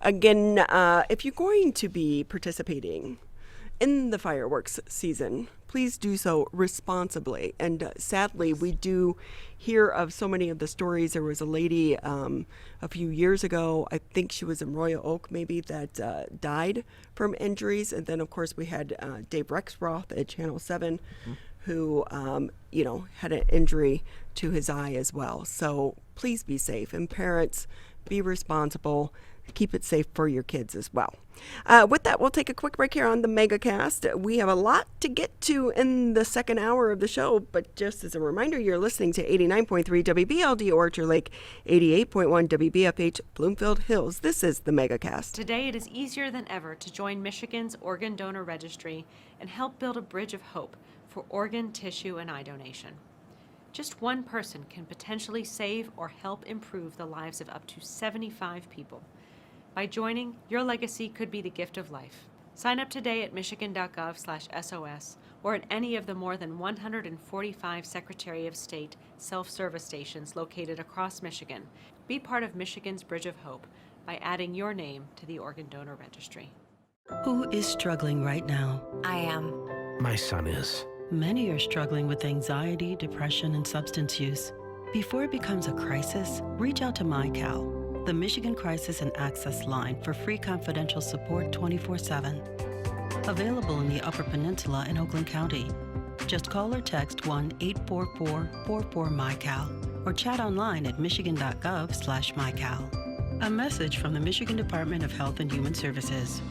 Again, if you're going to be participating in the fireworks season, please do so responsibly. And sadly, we do hear of so many of the stories. There was a lady a few years ago, I think she was in Royal Oak maybe, that died from injuries. And then, of course, we had Dave Rexroth at Channel 7 who, had an injury to his eye as well. So please be safe. And parents, be responsible. Keep it safe for your kids as well. With that, we'll take a quick break here on the Megacast. We have a lot to get to in the second hour of the show, but just as a reminder, you're listening to 89.3 WBLD Orchard Lake, 88.1 WBFH Bloomfield Hills. This is the Megacast. Today, it is easier than ever to join Michigan's Organ Donor Registry and help build a bridge of hope for organ, tissue, and eye donation. Just one person can potentially save or help improve the lives of up to 75 people. By joining, your legacy could be the gift of life. Sign up today at michigan.gov/SOS or at any of the more than 145 Secretary of State self-service stations located across Michigan. Be part of Michigan's Bridge of Hope by adding your name to the Organ Donor Registry. Who is struggling right now? I am. My son is. Many are struggling with anxiety, depression, and substance use. Before it becomes a crisis, reach out to MyCal, the Michigan Crisis and Access Line, for free confidential support 24/7. Available in the Upper Peninsula in Oakland County. Just call or text 1-844-44-MyCal or chat online at michigan.gov/MyCal. A message from the Michigan Department of Health and Human Services.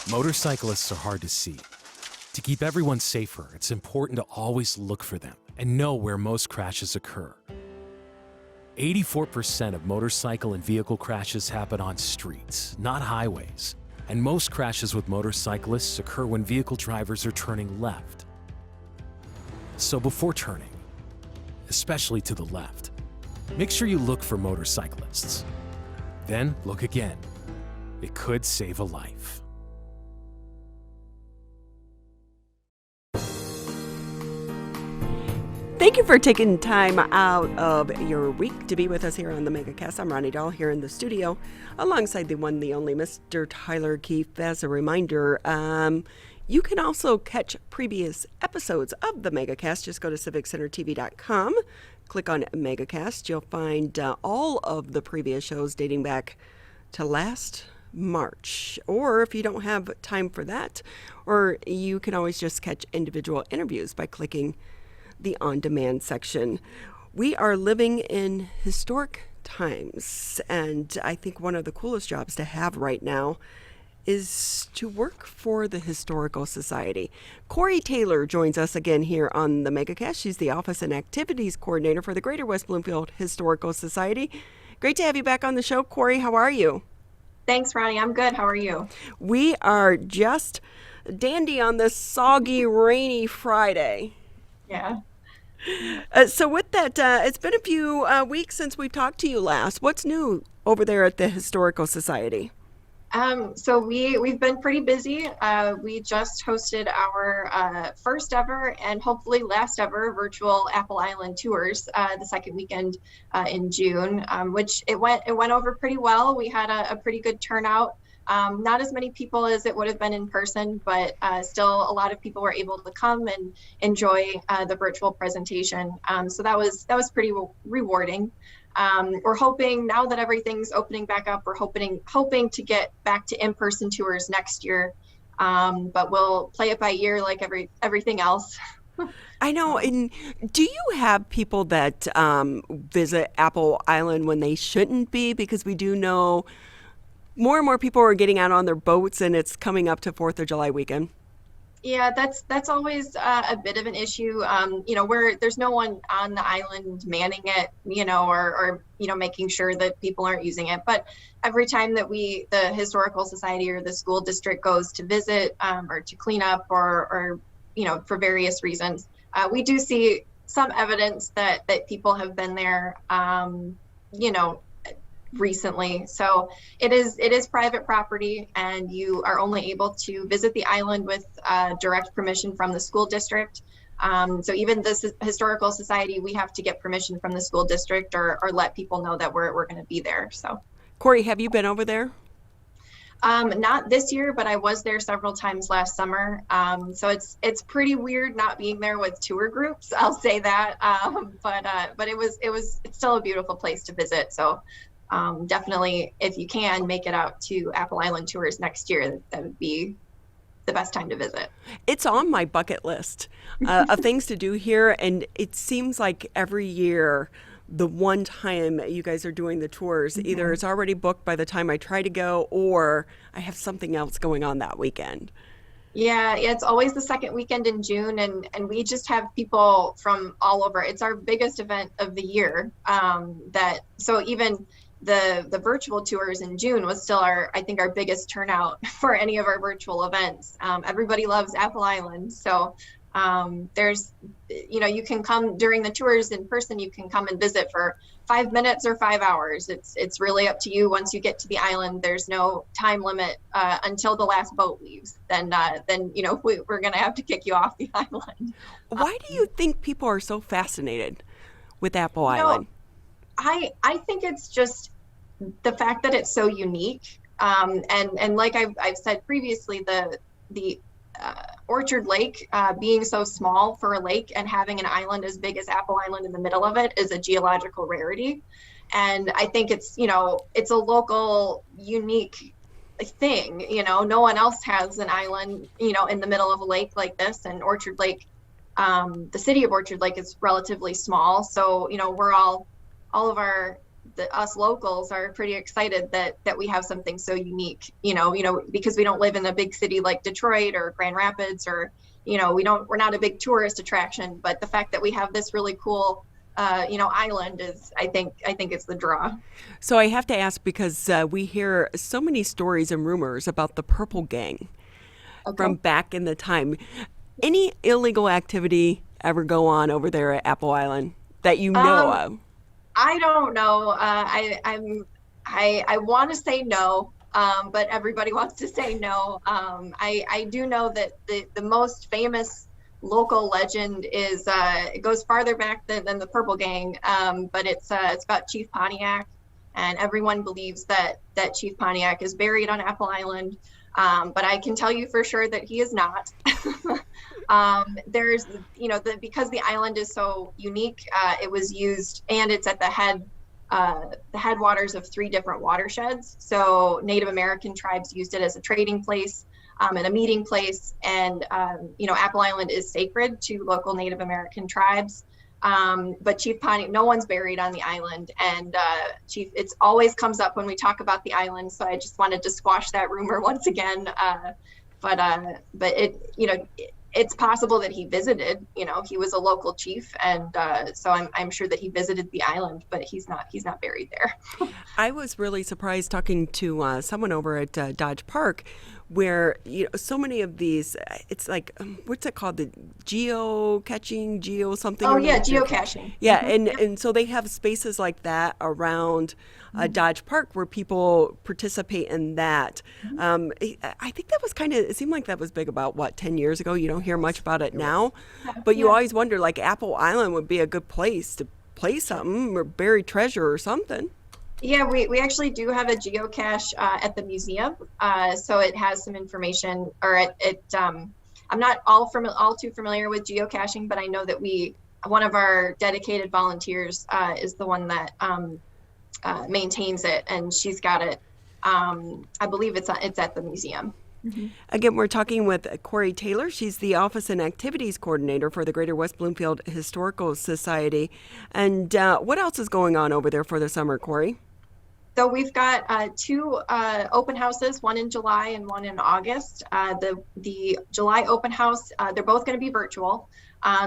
Motorcyclists are hard to see. To keep everyone safer, it's important to always look for them and know where most crashes occur. 84% of motorcycle and vehicle crashes happen on streets, not highways. And most crashes with motorcyclists occur when vehicle drivers are turning left. So before turning, especially to the left, make sure you look for motorcyclists. Then look again. It could save a life. Thank you for taking time out of your week to be with us here on the Megacast. I'm Ronnie Dahl here in the studio alongside the one, the only Mr. Tyler Keefe. As a reminder, you can also catch previous episodes of the Megacast. Just go to civiccentertv.com, click on Megacast. You'll find all of the previous shows dating back to last March. Or if you don't have time for that, or you can always just catch individual interviews by clicking the on-demand section. We are living in historic times, and I think one of the coolest jobs to have right now is to work for the Historical Society. Cory Taylor joins us again here on the Megacast. She's the Office and Activities Coordinator for the Greater West Bloomfield Historical Society. Great to have you back on the show, Cory. How are you? Thanks, Ronnie. I'm good. How are you? We are just dandy on this soggy, rainy Friday. Yeah. So with that, it's been a few weeks since we talked to you last. What's new over there at the Historical Society? So we've been pretty busy. We just hosted our first ever and hopefully last ever virtual Apple Island tours the second weekend in June, which it went over pretty well. We had a pretty good turnout. Not as many people as it would have been in person, but still a lot of people were able to come and enjoy the virtual presentation. So that was pretty rewarding. We're hoping now that everything's opening back up, we're hoping to get back to in-person tours next year. But we'll play it by ear like everything else. I know. And do you have people that visit Apple Island when they shouldn't be? Because we do know more and more people are getting out on their boats, and it's coming up to 4th of July weekend. Yeah, that's always a bit of an issue. Where there's no one on the island manning it, or making sure that people aren't using it. But every time that the Historical Society or the school district goes to visit or to clean up or for various reasons, we do see some evidence that people have been there, recently. So it is private property, and you are only able to visit the island with direct permission from the school district. So even this Historical Society, we have to get permission from the school district or let people know that we're going to be there. So, Cory, have you been over there? Not this year, but I was there several times last summer. So it's pretty weird not being there with tour groups. I'll say that. But it's still a beautiful place to visit. So definitely, if you can make it out to Apple Island tours next year, that would be the best time to visit. It's on my bucket list of things to do here, and it seems like every year the one time you guys are doing the tours, either it's already booked by the time I try to go, or I have something else going on that weekend. Yeah, it's always the second weekend in June, and we just have people from all over. It's our biggest event of the year. So even the virtual tours in June was still our biggest turnout for any of our virtual events. Everybody loves Apple Island, so there's, you can come during the tours in person. You can come and visit for 5 minutes or 5 hours. It's really up to you. Once you get to the island, there's no time limit until the last boat leaves. Then we're gonna have to kick you off the island. Why do you think people are so fascinated with Apple Island? I think it's just the fact that it's so unique. And like I've said previously, the Orchard Lake being so small for a lake and having an island as big as Apple Island in the middle of it is a geological rarity. And I think it's a local unique thing. No one else has an island, in the middle of a lake like this. And Orchard Lake, the city of Orchard Lake is relatively small. So, we're all of us locals are pretty excited that we have something so unique, because we don't live in a big city like Detroit or Grand Rapids, or, we're not a big tourist attraction, but the fact that we have this really cool, island is, I think it's the draw. So I have to ask, because we hear so many stories and rumors about the Purple Gang from back in the time. Any illegal activity ever go on over there at Apple Island that you know of? I don't know. I want to say no, but everybody wants to say no. I do know that the most famous local legend is it goes farther back than the Purple Gang, but it's about Chief Pontiac, and everyone believes that Chief Pontiac is buried on Apple Island. But I can tell you for sure that he is not. There's, because the island is so unique, it was used, and it's at the headwaters of 3 different watersheds. So Native American tribes used it as a trading place and a meeting place. And, Apple Island is sacred to local Native American tribes. But Chief Pontiac, no one's buried on the island, and Chief, it always comes up when we talk about the island. So I just wanted to squash that rumor once again. But it's possible that he visited. He was a local chief, and so I'm sure that he visited the island, but he's not buried there. I was really surprised talking to someone over at Dodge Park, where so many of these, it's like, what's it called, the geocaching, something? Oh yeah, geocaching. Yeah, and so they have spaces like that around Dodge Park where people participate in that. I think that was it seemed like that was big about 10 years ago. You don't hear much about it now, but you always wonder, like, Apple Island would be a good place to play something or bury treasure or something. Yeah, we actually do have a geocache at the museum. So it has some information, or I'm not all too familiar with geocaching, but I know that one of our dedicated volunteers is the one that maintains it, and she's got it. I believe it's at the museum. Mm-hmm. Again, we're talking with Cory Taylor. She's the Office and Activities Coordinator for the Greater West Bloomfield Historical Society. And what else is going on over there for the summer, Cory? So we've got two open houses, one in July and one in August. The July open house, they're both going to be virtual.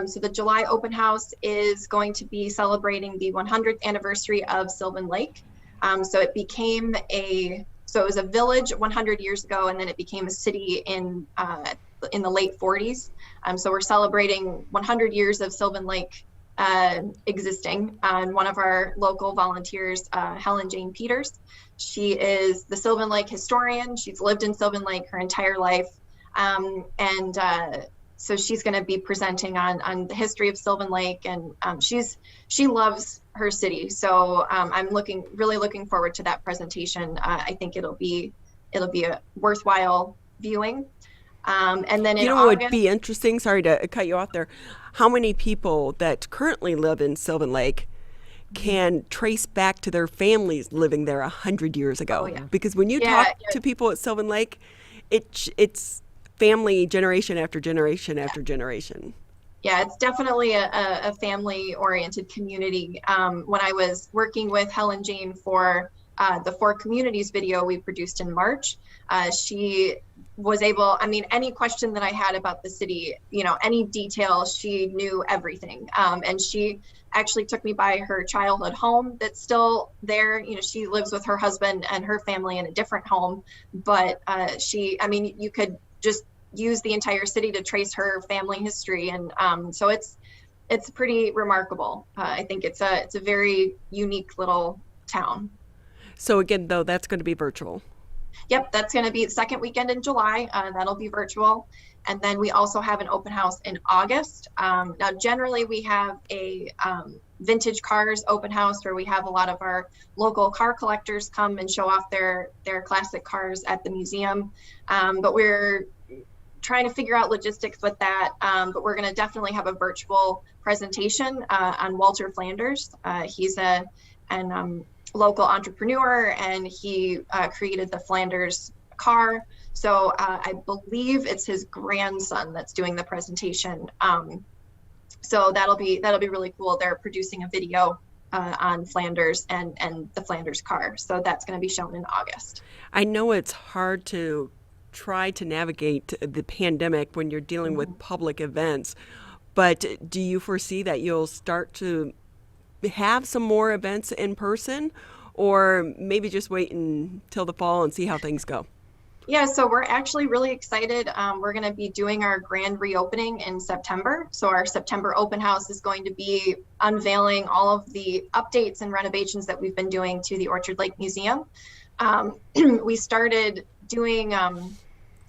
So the July open house is going to be celebrating the 100th anniversary of Sylvan Lake. So it was a village 100 years ago, and then it became a city in the late 40s. So we're celebrating 100 years of Sylvan Lake existing. And one of our local volunteers, Helen Jane Peters, she is the Sylvan Lake historian. She's lived in Sylvan Lake her entire life. So she's going to be presenting on the history of Sylvan Lake, and she loves her city. So I'm really looking forward to that presentation. I think it'll be a worthwhile viewing. And then in August, what would be interesting, sorry to cut you off there, how many people that currently live in Sylvan Lake can trace back to their families living there 100 years ago? Oh, yeah. Because when you talk to people at Sylvan Lake, it's family generation after generation after generation. Yeah, it's definitely a family-oriented community. When I was working with Helen Jane for the 4 Communities video we produced in March, she was able, any question that I had about the city, any detail, she knew everything. And she actually took me by her childhood home that's still there. She lives with her husband and her family in a different home, but you could just use the entire city to trace her family history. And so it's pretty remarkable. I think it's a very unique little town. So again, though, that's going to be virtual. Yep, that's going to be the second weekend in July. That'll be virtual. And then we also have an open house in August. Now, generally, we have a vintage cars open house where we have a lot of our local car collectors come and show off their classic cars at the museum. But we're trying to figure out logistics with that. But we're going to definitely have a virtual presentation on Walter Flanders. He's a local entrepreneur, and he created the Flanders car. So I believe it's his grandson that's doing the presentation. So that'll be really cool. They're producing a video on Flanders and the Flanders car. So that's going to be shown in August. I know it's hard to try to navigate the pandemic when you're dealing with public events, but do you foresee that you'll start to have some more events in person, or maybe just wait until the fall and see how things go? Yeah, so we're actually really excited. We're going to be doing our grand reopening in September. So our September open house is going to be unveiling all of the updates and renovations that we've been doing to the Orchard Lake Museum. We started doing,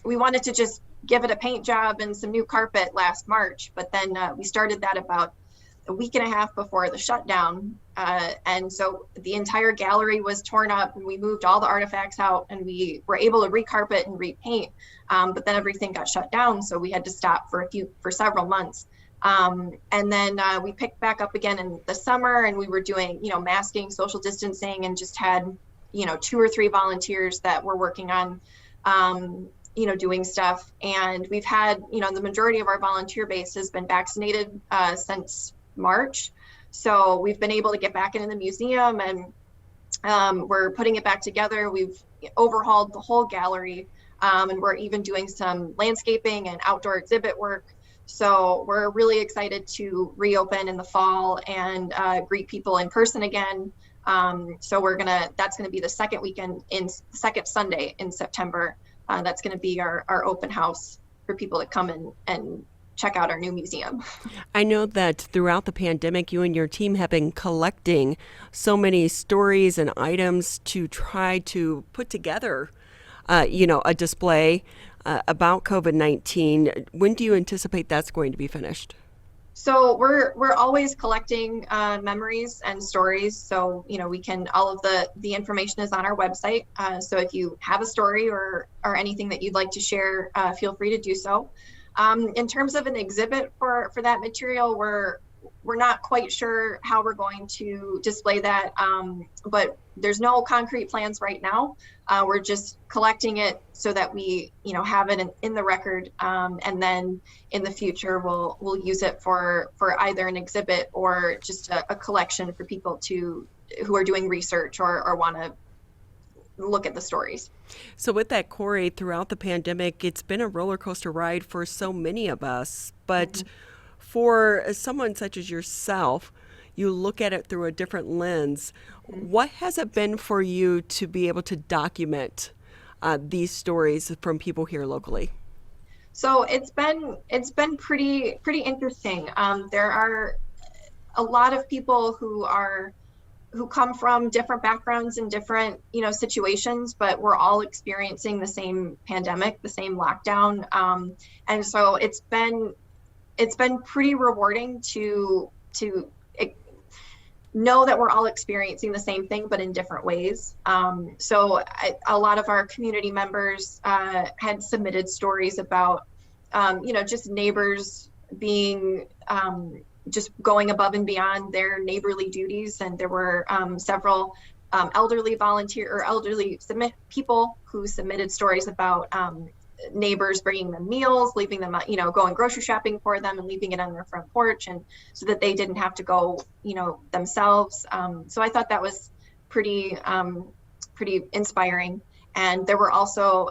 we wanted to just give it a paint job and some new carpet last March, but then we started that about a week and a half before the shutdown. And so the entire gallery was torn up, and we moved all the artifacts out, and we were able to recarpet and repaint. But then everything got shut down, so we had to stop for several months. And then we picked back up again in the summer, and we were doing, masking, social distancing, and just had, 2 or 3 volunteers that were working on, doing stuff. And we've had, the majority of our volunteer base has been vaccinated since March. So we've been able to get back into the museum, and we're putting it back together. We've overhauled the whole gallery, and we're even doing some landscaping and outdoor exhibit work. So we're really excited to reopen in the fall and greet people in person again. So that's gonna be the second Sunday in September. That's gonna be our open house for people to come in and check out our new museum. I know that throughout the pandemic, you and your team have been collecting so many stories and items to try to put together, a display about COVID-19. When do you anticipate that's going to be finished? So we're always collecting memories and stories. So, we can, all of the information is on our website. So if you have a story or anything that you'd like to share, feel free to do so. In terms of an exhibit for that material, we're not quite sure how we're going to display that, but there's no concrete plans right now. We're just collecting it so that we, have it in the record, and then in the future we'll use it for either an exhibit or just a collection for people who are doing research or want to look at the stories. So with that, Cory, throughout the pandemic, it's been a roller coaster ride for so many of us, but for someone such as yourself, you look at it through a different lens. What has it been for you to be able to document these stories from people here locally? So it's been pretty interesting. There are a lot of people who come from different backgrounds and different situations, but we're all experiencing the same pandemic, the same lockdown, and so it's been pretty rewarding to know that we're all experiencing the same thing, but in different ways. So a lot of our community members had submitted stories about, just neighbors being, just going above and beyond their neighborly duties. And there were several elderly people who submitted stories about neighbors bringing them meals, leaving them, going grocery shopping for them and leaving it on their front porch, and so that they didn't have to go, themselves. So I thought that was pretty inspiring. And there were also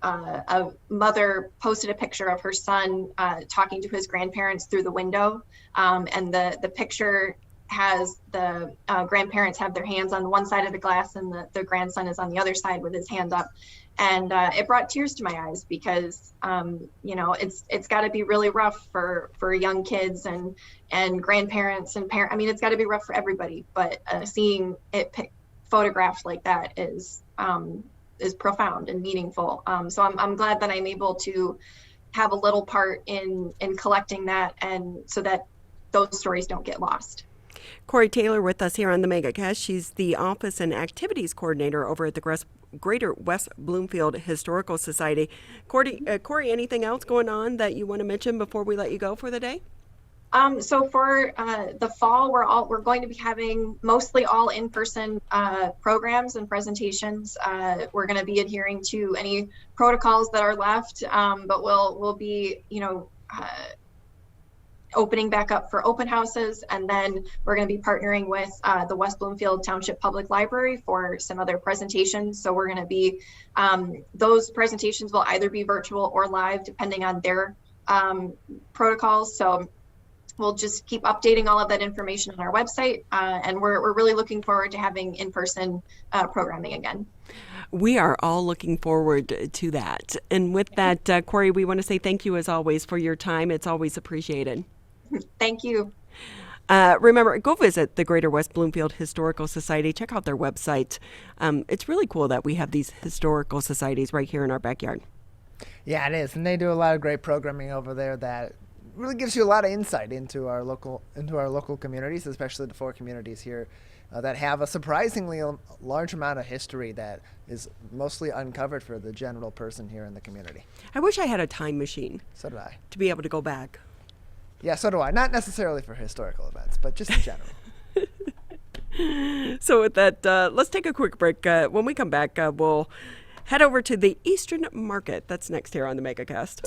a mother posted a picture of her son talking to his grandparents through the window, and the picture has the grandparents have their hands on one side of the glass and the grandson is on the other side with his hand up. And it brought tears to my eyes because, it's got to be really rough for young kids and grandparents and parents. I mean, it's got to be rough for everybody, but seeing it photographed like that is profound and meaningful. So I'm glad that I'm able to have a little part in collecting that, and so that those stories don't get lost. Cory Taylor with us here on the Megacast. She's the Office and Activities Coordinator over at the Greater West Bloomfield Historical Society. Cory, anything else going on that you want to mention before we let you go for the day? So for the fall, we're going to be having mostly all in-person programs and presentations. We're going to be adhering to any protocols that are left, but we'll be opening back up for open houses, and then we're going to be partnering with the West Bloomfield Township Public Library for some other presentations. So we're going to be, those presentations will either be virtual or live depending on their protocols. So we'll just keep updating all of that information on our website, and we're really looking forward to having in-person programming again. We are all looking forward to that. And with that, Cory, we want to say thank you as always for your time. It's always appreciated. Thank you. Remember, go visit the Greater West Bloomfield Historical Society. Check out their website. It's really cool that we have these historical societies right here in our backyard. Yeah, it is. And they do a lot of great programming over there that really gives you a lot of insight into our local communities, especially the 4 communities here that have a surprisingly large amount of history that is mostly uncovered for the general person here in the community. I wish I had a time machine. So do I. To be able to go back. Yeah, so do I. Not necessarily for historical events, but just in general. So with that, let's take a quick break. When we come back, we'll head over to the Eastern Market. That's next here on the Megacast.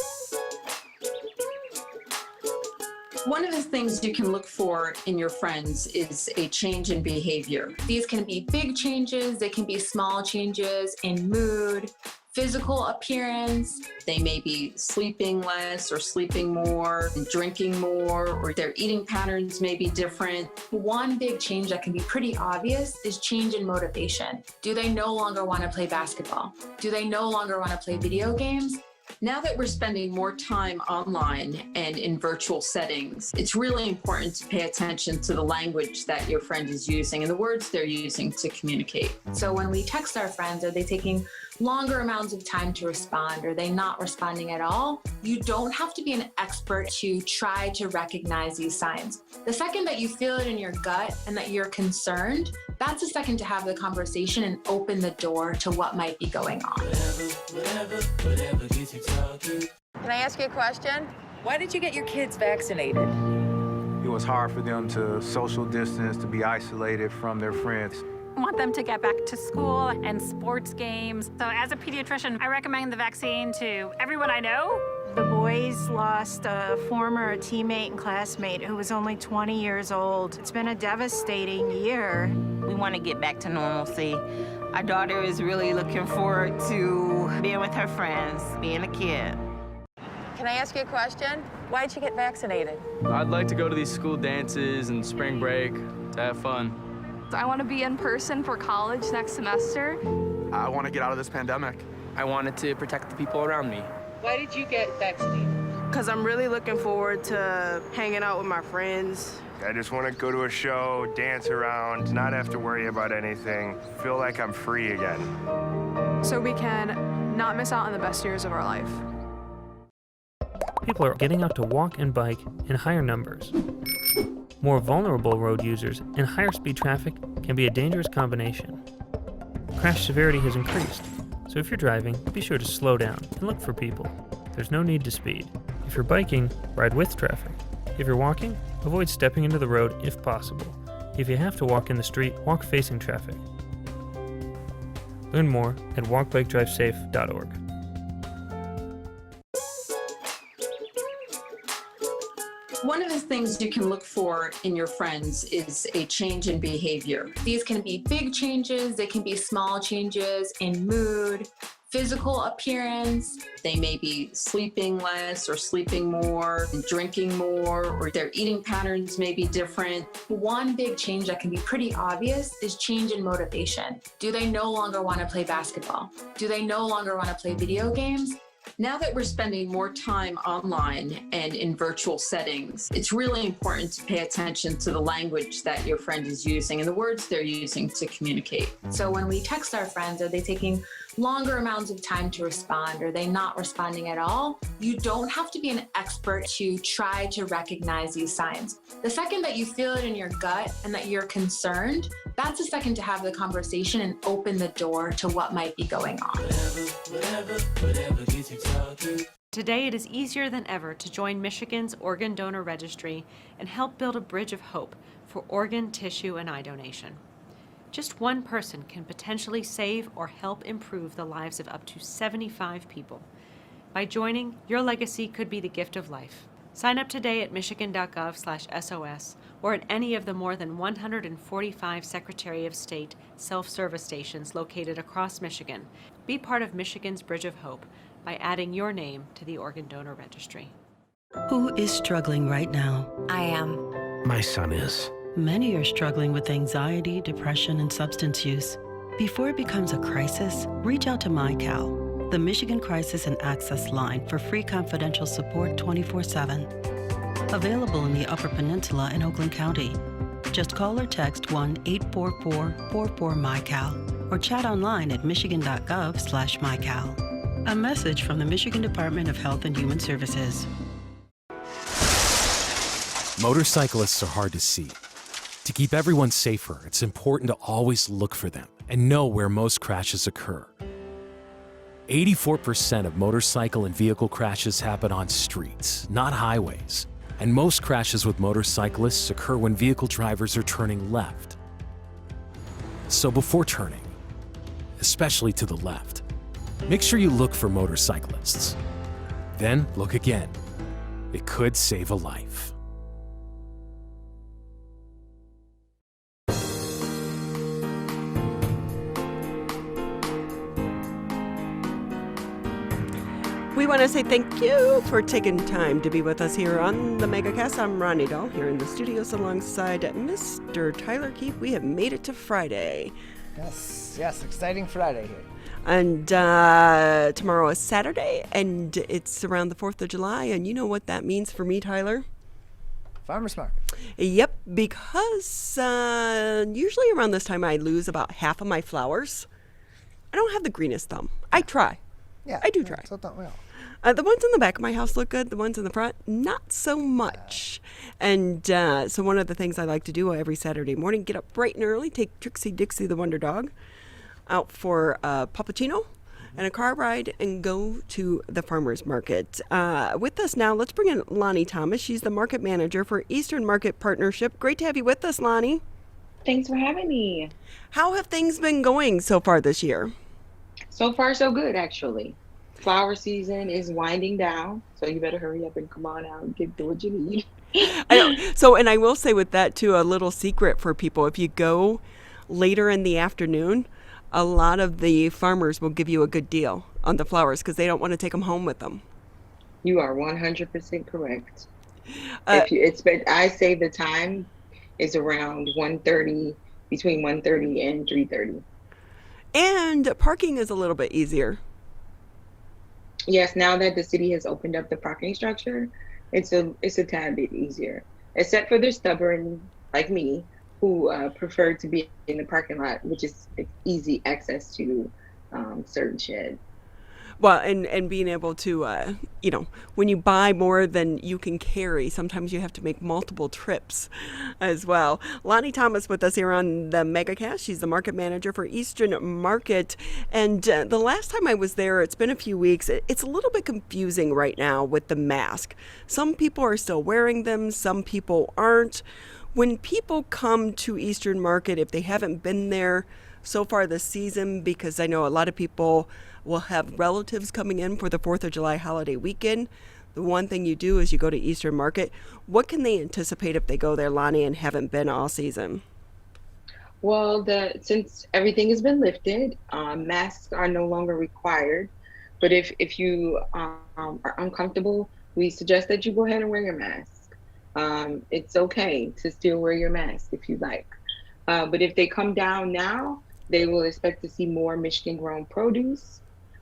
One of the things you can look for in your friends is a change in behavior. These can be big changes, they can be small changes in mood, physical appearance. They may be sleeping less or sleeping more, drinking more, or their eating patterns may be different. One big change that can be pretty obvious is change in motivation. Do they no longer want to play basketball? Do they no longer want to play video games? Now that we're spending more time online and in virtual settings, it's really important to pay attention to the language that your friend is using and the words they're using to communicate. So when we text our friends, are they taking longer amounts of time to respond, or they not responding at all, you don't have to be an expert to try to recognize these signs. The second that you feel it in your gut and that you're concerned, that's the second to have the conversation and open the door to what might be going on. Whatever gets you talking. Can I ask you a question? Why did you get your kids vaccinated? It was hard for them to social distance, to be isolated from their friends. I want them to get back to school and sports games. So as a pediatrician, I recommend the vaccine to everyone I know. The boys lost a former teammate and classmate who was only 20 years old. It's been a devastating year. We want to get back to normalcy. Our daughter is really looking forward to being with her friends, being a kid. Can I ask you a question? Why did you get vaccinated? I'd like to go to these school dances and spring break to have fun. I want to be in person for college next semester. I want to get out of this pandemic. I wanted to protect the people around me. Why did you get vaccinated? Because I'm really looking forward to hanging out with my friends. I just want to go to a show, dance around, not have to worry about anything, feel like I'm free again. So we can not miss out on the best years of our life. People are getting out to walk and bike in higher numbers. More vulnerable road users and higher speed traffic can be a dangerous combination. Crash severity has increased, so if you're driving, be sure to slow down and look for people. There's no need to speed. If you're biking, ride with traffic. If you're walking, avoid stepping into the road if possible. If you have to walk in the street, walk facing traffic. Learn more at walkbikedrivesafe.org. One of the things you can look for in your friends is a change in behavior. These can be big changes, they can be small changes in mood, physical appearance. They may be sleeping less or sleeping more, drinking more, or their eating patterns may be different. One big change that can be pretty obvious is change in motivation. Do they no longer want to play basketball? Do they no longer want to play video games? Now that we're spending more time online and in virtual settings, it's really important to pay attention to the language that your friend is using and the words they're using to communicate. So when we text our friends, are they taking longer amounts of time to respond? Are they not responding at all? You don't have to be an expert to try to recognize these signs. The second that you feel it in your gut and that you're concerned, that's the second to have the conversation and open the door to what might be going on. Whatever gets you talking. Today, it is easier than ever to join Michigan's Organ Donor Registry and help build a bridge of hope for organ, tissue, and eye donation. Just one person can potentially save or help improve the lives of up to 75 people. By joining, your legacy could be the gift of life. Sign up today at michigan.gov/SOS or at any of the more than 145 Secretary of State self-service stations located across Michigan. Be part of Michigan's Bridge of Hope by adding your name to the Organ Donor Registry. Who is struggling right now? I am. My son is. Many are struggling with anxiety, depression, and substance use. Before it becomes a crisis, reach out to MyCal, the Michigan Crisis and Access Line for free confidential support 24/7. Available in the Upper Peninsula and Oakland County. Just call or text 1-844-44-MyCal or chat online at michigan.gov/MyCal. A message from the Michigan Department of Health and Human Services. Motorcyclists are hard to see. To keep everyone safer, it's important to always look for them and know where most crashes occur. 84% of motorcycle and vehicle crashes happen on streets, not highways. And most crashes with motorcyclists occur when vehicle drivers are turning left. So before turning, especially to the left, make sure you look for motorcyclists. Then look again. It could save a life. We want to say thank you for taking time to be with us here on the Megacast. I'm Ronnie Dahl here in the studios alongside Mr. Tyler Keefe. We have made it to Friday. Yes, exciting Friday here. And tomorrow is Saturday, and it's around the 4th of July, and you know what that means for me, Tyler? Farmer's market. Yep, because usually around this time I lose about half of my flowers. I don't have the greenest thumb. I try. Yeah, I do try. So don't we all? The ones in the back of my house look good. The ones in the front, not so much. And so one of the things I like to do every Saturday morning, get up bright and early, take Trixie Dixie the Wonder Dog out for a puppuccino and a car ride and go to the farmer's market. With us now, let's bring in Lonnie Thomas. She's the market manager for Eastern Market Partnership. Great to have you with us, Lonnie. Thanks for having me. How have things been going so far this year? So far, so good, actually. Flower season is winding down, so you better hurry up and come on out and get what you need. I know. So, and I will say with that too, a little secret for people, if you go later in the afternoon, a lot of the farmers will give you a good deal on the flowers because they don't want to take them home with them. You are 100% correct. I say the time is around 1:30, between 1:30 and 3:30. And parking is a little bit easier. Yes, now that the city has opened up the parking structure, it's a tad bit easier. Except for the stubborn like me, who prefer to be in the parking lot, which is easy access to certain sheds. Well, and being able to, when you buy more than you can carry, sometimes you have to make multiple trips as well. Lonnie Thomas with us here on the Megacast. She's the market manager for Eastern Market. And the last time I was there, it's been a few weeks. It's a little bit confusing right now with the mask. Some people are still wearing them. Some people aren't. When people come to Eastern Market, if they haven't been there so far this season, because I know a lot of people will have relatives coming in for the 4th of July holiday weekend, the one thing you do is you go to Eastern Market. What can they anticipate if they go there, Lonnie, and haven't been all season? Well, since everything has been lifted, masks are no longer required. But if you are uncomfortable, we suggest that you go ahead and wear your mask. It's okay to still wear your mask if you like. But if they come down now, they will expect to see more Michigan-grown produce,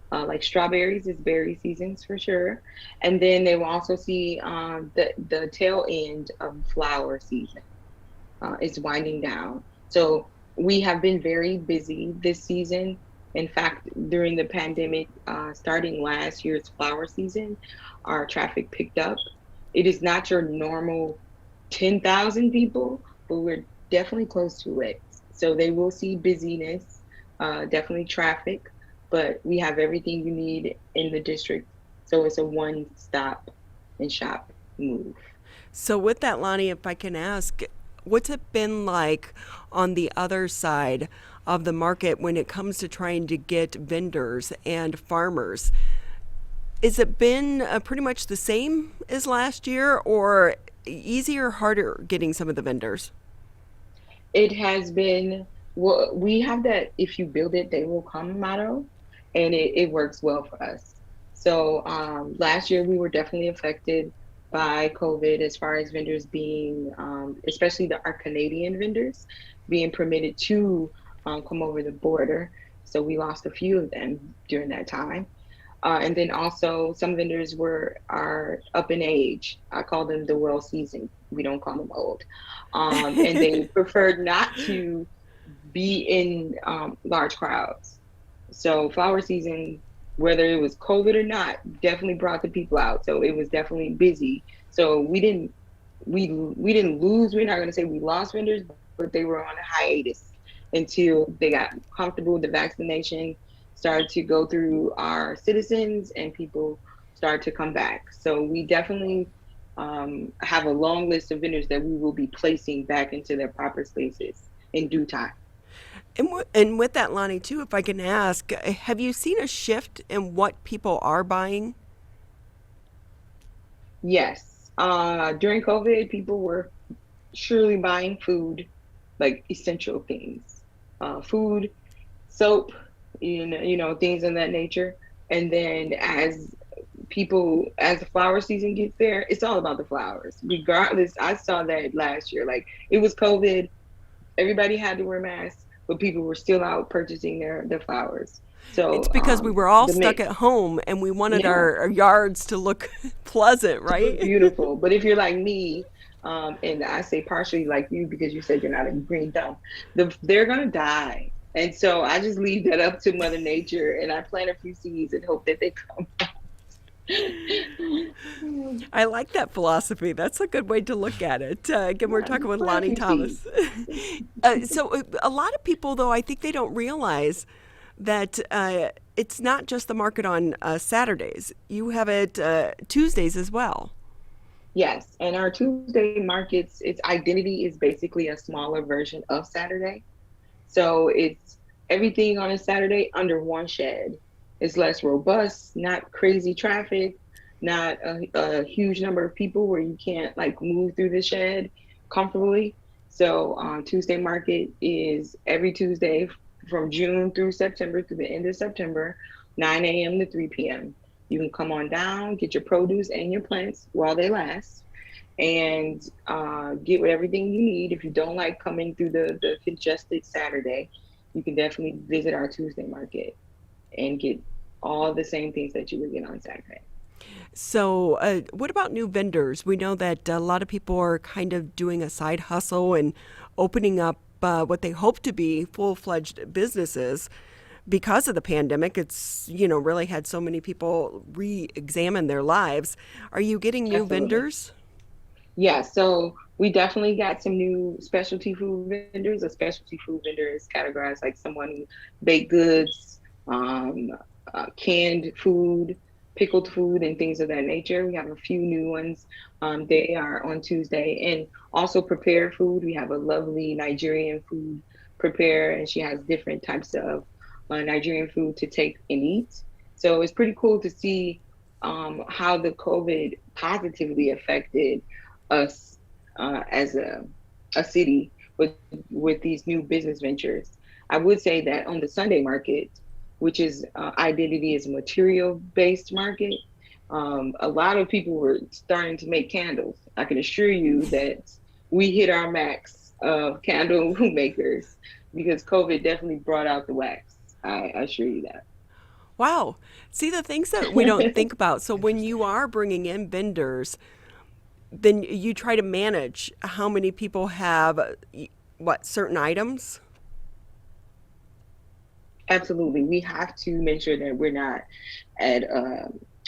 like strawberries is berry seasons for sure. And then they will also see the tail end of flower season is winding down. So we have been very busy this season. In fact, during the pandemic, starting last year's flower season, our traffic picked up. It is not your normal 10,000 people, but we're definitely close to it. So they will see busyness, definitely traffic, but we have everything you need in the district. So it's a one-stop and shop move. So with that, Lonnie, if I can ask, what's it been like on the other side of the market when it comes to trying to get vendors and farmers? Has it been pretty much the same as last year, or easier or harder getting some of the vendors? It has been, well, we have that if you build it, they will come motto, and it works well for us. So last year we were definitely affected by COVID as far as vendors being, especially our Canadian vendors, being permitted to come over the border. So we lost a few of them during that time. And then also some vendors are up in age. I call them the well seasoned. We don't call them old. And they preferred not to be in large crowds. So flower season, whether it was COVID or not, definitely brought the people out. So it was definitely busy. So we didn't lose. We're not going to say we lost vendors, but they were on a hiatus until they got comfortable with the vaccination, started to go through our citizens, and people started to come back. So we definitely have a long list of vendors that we will be placing back into their proper spaces in due time. And with that, Lonnie, too, if I can ask, have you seen a shift in what people are buying? Yes. During COVID, people were surely buying food, like essential things, food, soap, you know, things of that nature. And then as the flower season gets there, it's all about the flowers. Regardless, I saw that last year. Like, it was COVID, everybody had to wear masks, but people were still out purchasing their flowers. So it's because we were all stuck at home and we wanted our yards to look pleasant, right? Beautiful. But if you're like me, and I say partially like you because you said you're not a green thumb, they're gonna die. And so I just leave that up to Mother Nature, and I plant a few seeds and hope that they come. I like that philosophy. That's a good way to look at it. Again, we're talking with Lonnie Thomas. So a lot of people, though, I think they don't realize that it's not just the market on Saturdays. You have it Tuesdays as well. Yes, and our Tuesday markets, its identity is basically a smaller version of Saturday. So it's everything on a Saturday under one shed. It's less robust, not crazy traffic, not a huge number of people where you can't like move through the shed comfortably. So Tuesday market is every Tuesday from June through September, through the end of September, 9 a.m. to 3 p.m. You can come on down, get your produce and your plants while they last, and get everything you need. If you don't like coming through the congested Saturday, you can definitely visit our Tuesday market and get all the same things that you would get on Saturday. So what about new vendors? We know that a lot of people are kind of doing a side hustle and opening up what they hope to be full-fledged businesses. Because of the pandemic, it's, really had so many people re-examine their lives. Are you getting new vendors? Yeah, so we definitely got some new specialty food vendors. A specialty food vendor is categorized like someone who baked goods, canned food, pickled food, and things of that nature. We have a few new ones. They are on Tuesday. And also prepared food. We have a lovely Nigerian food preparer, and she has different types of Nigerian food to take and eat. So it's pretty cool to see how the COVID positively affected us as a city with these new business ventures. I would say that on the Sunday market, which is identity is a material-based market, a lot of people were starting to make candles. I can assure you that we hit our max of candle makers because COVID definitely brought out the wax. I assure you that. Wow. See, the things that we don't think about. So when you are bringing in vendors, then you try to manage how many people have certain items? Absolutely. We have to make sure that we're not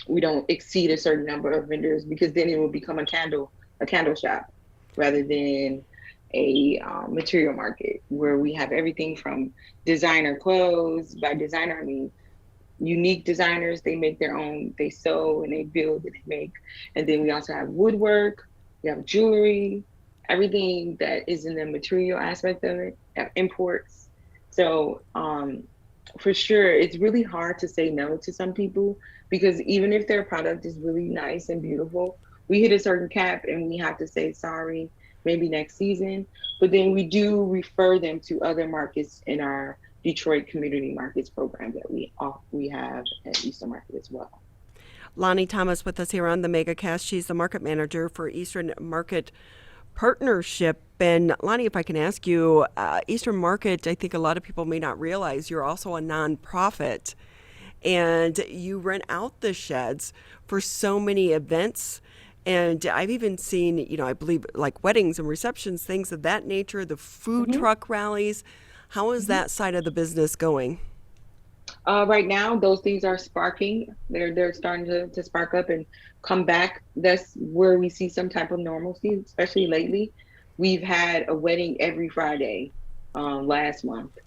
we don't exceed a certain number of vendors, because then it will become a candle shop rather than a material market where we have everything from designer clothes. By designer, I mean unique designers. They make their own, they sew and they build and they make. And then we also have woodwork, we have jewelry, everything that is in the material aspect of it, have imports. So for sure, it's really hard to say no to some people, because even if their product is really nice and beautiful, we hit a certain cap and we have to say sorry, maybe next season. But then we do refer them to other markets in our Detroit Community Markets program that we have at Eastern Market as well. Lonnie Thomas with us here on the Megacast. She's the market manager for Eastern Market Partnership. And Lonnie, if I can ask you, Eastern Market, I think a lot of people may not realize you're also a nonprofit, and you rent out the sheds for so many events. And I've even seen, I believe like weddings and receptions, things of that nature, the food truck rallies. How is that side of the business going? Right now, those things are sparking. They're starting to spark up and come back. That's where we see some type of normalcy, especially lately. We've had a wedding every Friday last month.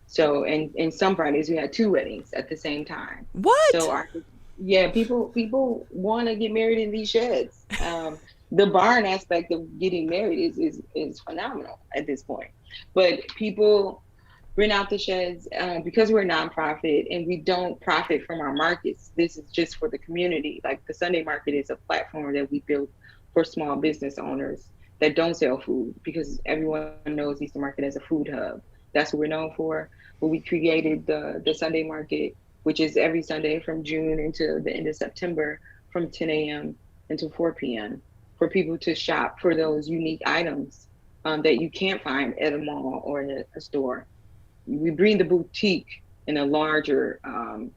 So, and some Fridays we had 2 weddings at the same time. What? So, people want to get married in these sheds. The barn aspect of getting married is phenomenal at this point. But people rent out the sheds because we're a nonprofit and we don't profit from our markets. This is just for the community. Like the Sunday market is a platform that we built for small business owners that don't sell food, because everyone knows Eastern Market as a food hub. That's what we're known for. But we created the Sunday market, which is every Sunday from June until the end of September from 10 a.m. until 4 p.m. for people to shop for those unique items that you can't find at a mall or in a store. We bring the boutique in a larger, on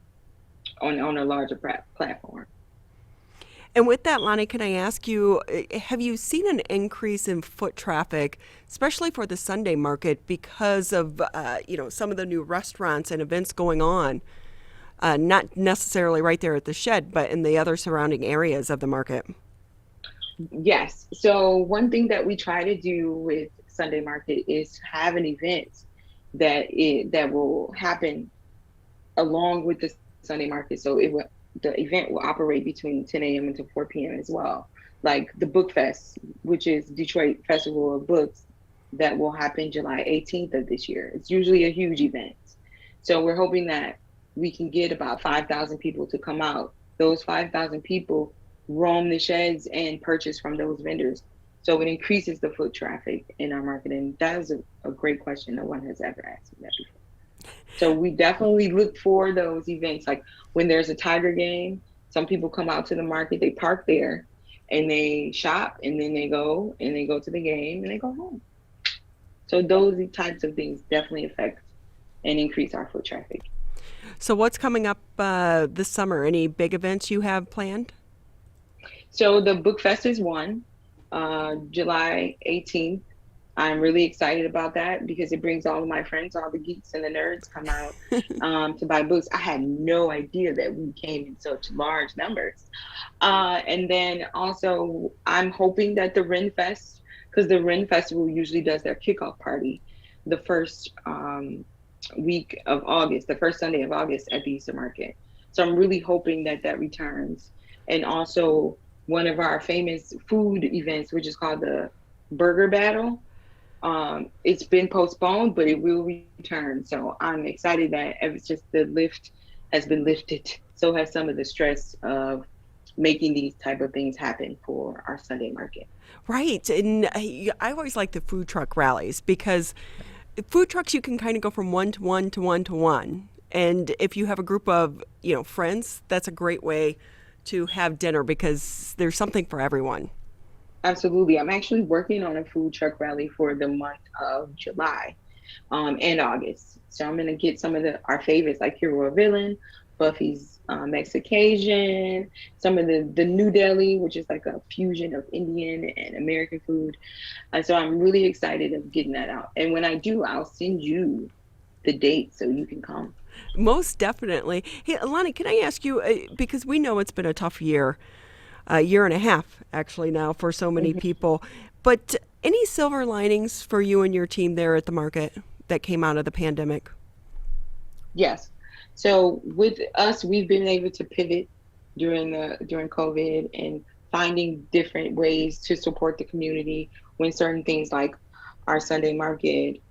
a larger platform. And with that, Lonnie, can I ask you, have you seen an increase in foot traffic, especially for the Sunday market, because of some of the new restaurants and events going on, not necessarily right there at the shed, but in the other surrounding areas of the market? Yes. So one thing that we try to do with Sunday market is have an event that will happen along with the Sunday market. So the event will operate between 10 a.m. until 4 p.m. as well. Like the Book Fest, which is Detroit Festival of Books, that will happen July 18th of this year. It's usually a huge event. So we're hoping that we can get about 5,000 people to come out. Those 5,000 people roam the sheds and purchase from those vendors. So it increases the foot traffic in our market. And that is a great question. No one has ever asked me that before. So we definitely look for those events. Like when there's a Tiger game, some people come out to the market, they park there and they shop, and then they go to the game and they go home. So those types of things definitely affect and increase our foot traffic. So what's coming up this summer? Any big events you have planned? So the Book Fest is one, July 18th. I'm really excited about that because it brings all of my friends, all the geeks and the nerds come out to buy books. I had no idea that we came in such large numbers. And then also I'm hoping that the Ren Fest, because the Ren Festival usually does their kickoff party the first week of August, the first Sunday of August at the Easter Market. So I'm really hoping that returns. And also one of our famous food events, which is called the Burger Battle. It's been postponed, but it will return. So I'm excited that it's just the lift has been lifted. So has some of the stress of making these type of things happen for our Sunday market. Right. And I always like the food truck rallies because food trucks, you can kind of go from one to one to one to one. And if you have a group of, friends, that's a great way to have dinner because there's something for everyone. Absolutely. I'm actually working on a food truck rally for the month of July and August. So I'm going to get some of our favorites like Hero Villain, Buffy's Mexicasian, some of the New Deli, which is like a fusion of Indian and American food. So I'm really excited of getting that out. And when I do, I'll send you the date so you can come. Most definitely. Hey, Lonnie, can I ask you, because we know it's been a tough year, a year and a half actually now for so many people, but any silver linings for you and your team there at the market that came out of the pandemic? Yes. So with us, we've been able to pivot during COVID and finding different ways to support the community when certain things like our Sunday market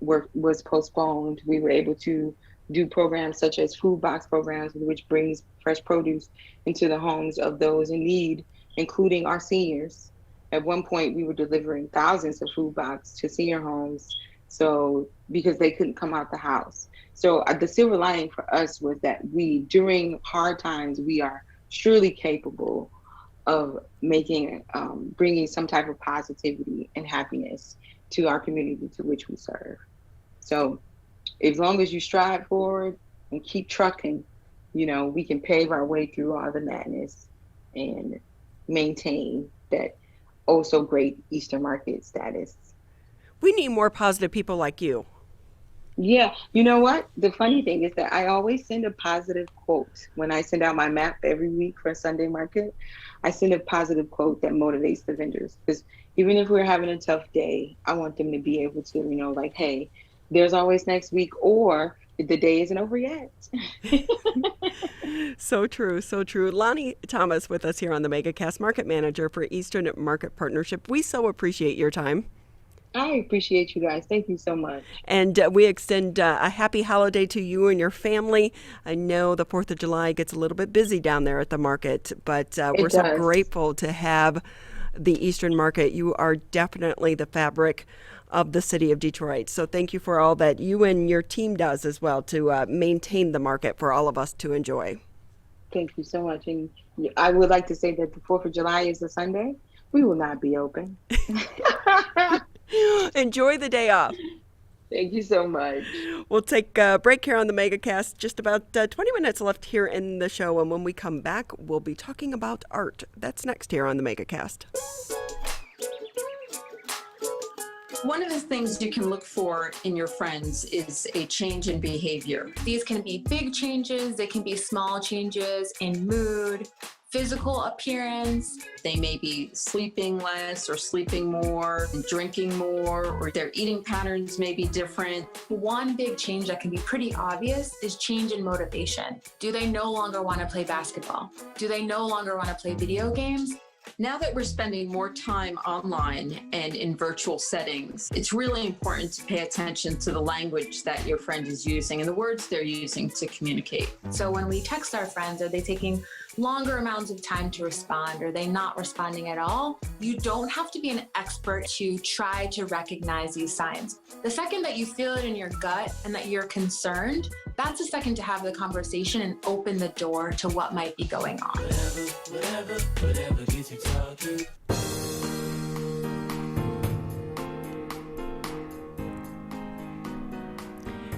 was postponed. We were able to do programs such as food box programs, which brings fresh produce into the homes of those in need, including our seniors. At one point, we were delivering thousands of food boxes to senior homes, so because they couldn't come out the house. So the silver lining for us was that during hard times, we are surely capable of bringing some type of positivity and happiness to our community to which we serve. So as long as you strive forward and keep trucking, we can pave our way through all the madness and maintain that oh so great Easter market status. We need more positive people like you. Yeah. You know what? The funny thing is that I always send a positive quote. When I send out my map every week for Sunday market, I send a positive quote that motivates the vendors. Because even if we're having a tough day, I want them to be able to, like, hey, there's always next week, or the day isn't over yet. So true, so true. Lonnie Thomas with us here on the Megacast, Market Manager for Eastern Market Partnership. We so appreciate your time. I appreciate you guys. Thank you so much. And we extend a happy holiday to you and your family. I know the 4th of July gets a little bit busy down there at the market, but we're so grateful to have the Eastern Market. You are definitely the fabric of the city of Detroit. So thank you for all that you and your team does as well to maintain the market for all of us to enjoy. Thank you so much. And I would like to say that the 4th of July is a Sunday. We will not be open. Enjoy the day off. Thank you so much. We'll take a break here on the Megacast. Just about 20 minutes left here in the show. And when we come back, we'll be talking about art. That's next here on the Megacast. One of the things you can look for in your friends is a change in behavior. These can be big changes, they can be small changes in mood, physical appearance. They may be sleeping less or sleeping more, drinking more, or their eating patterns may be different. One big change that can be pretty obvious is change in motivation. Do they no longer want to play basketball? Do they no longer want to play video games? Now that we're spending more time online and in virtual settings, it's really important to pay attention to the language that your friend is using and the words they're using to communicate. So when we text our friends, are they taking longer amounts of time to respond? Are they not responding at all? You don't have to be an expert to try to recognize these signs. The second that you feel it in your gut and that you're concerned, that's the second to have the conversation and open the door to what might be going on. Whatever gets you talking.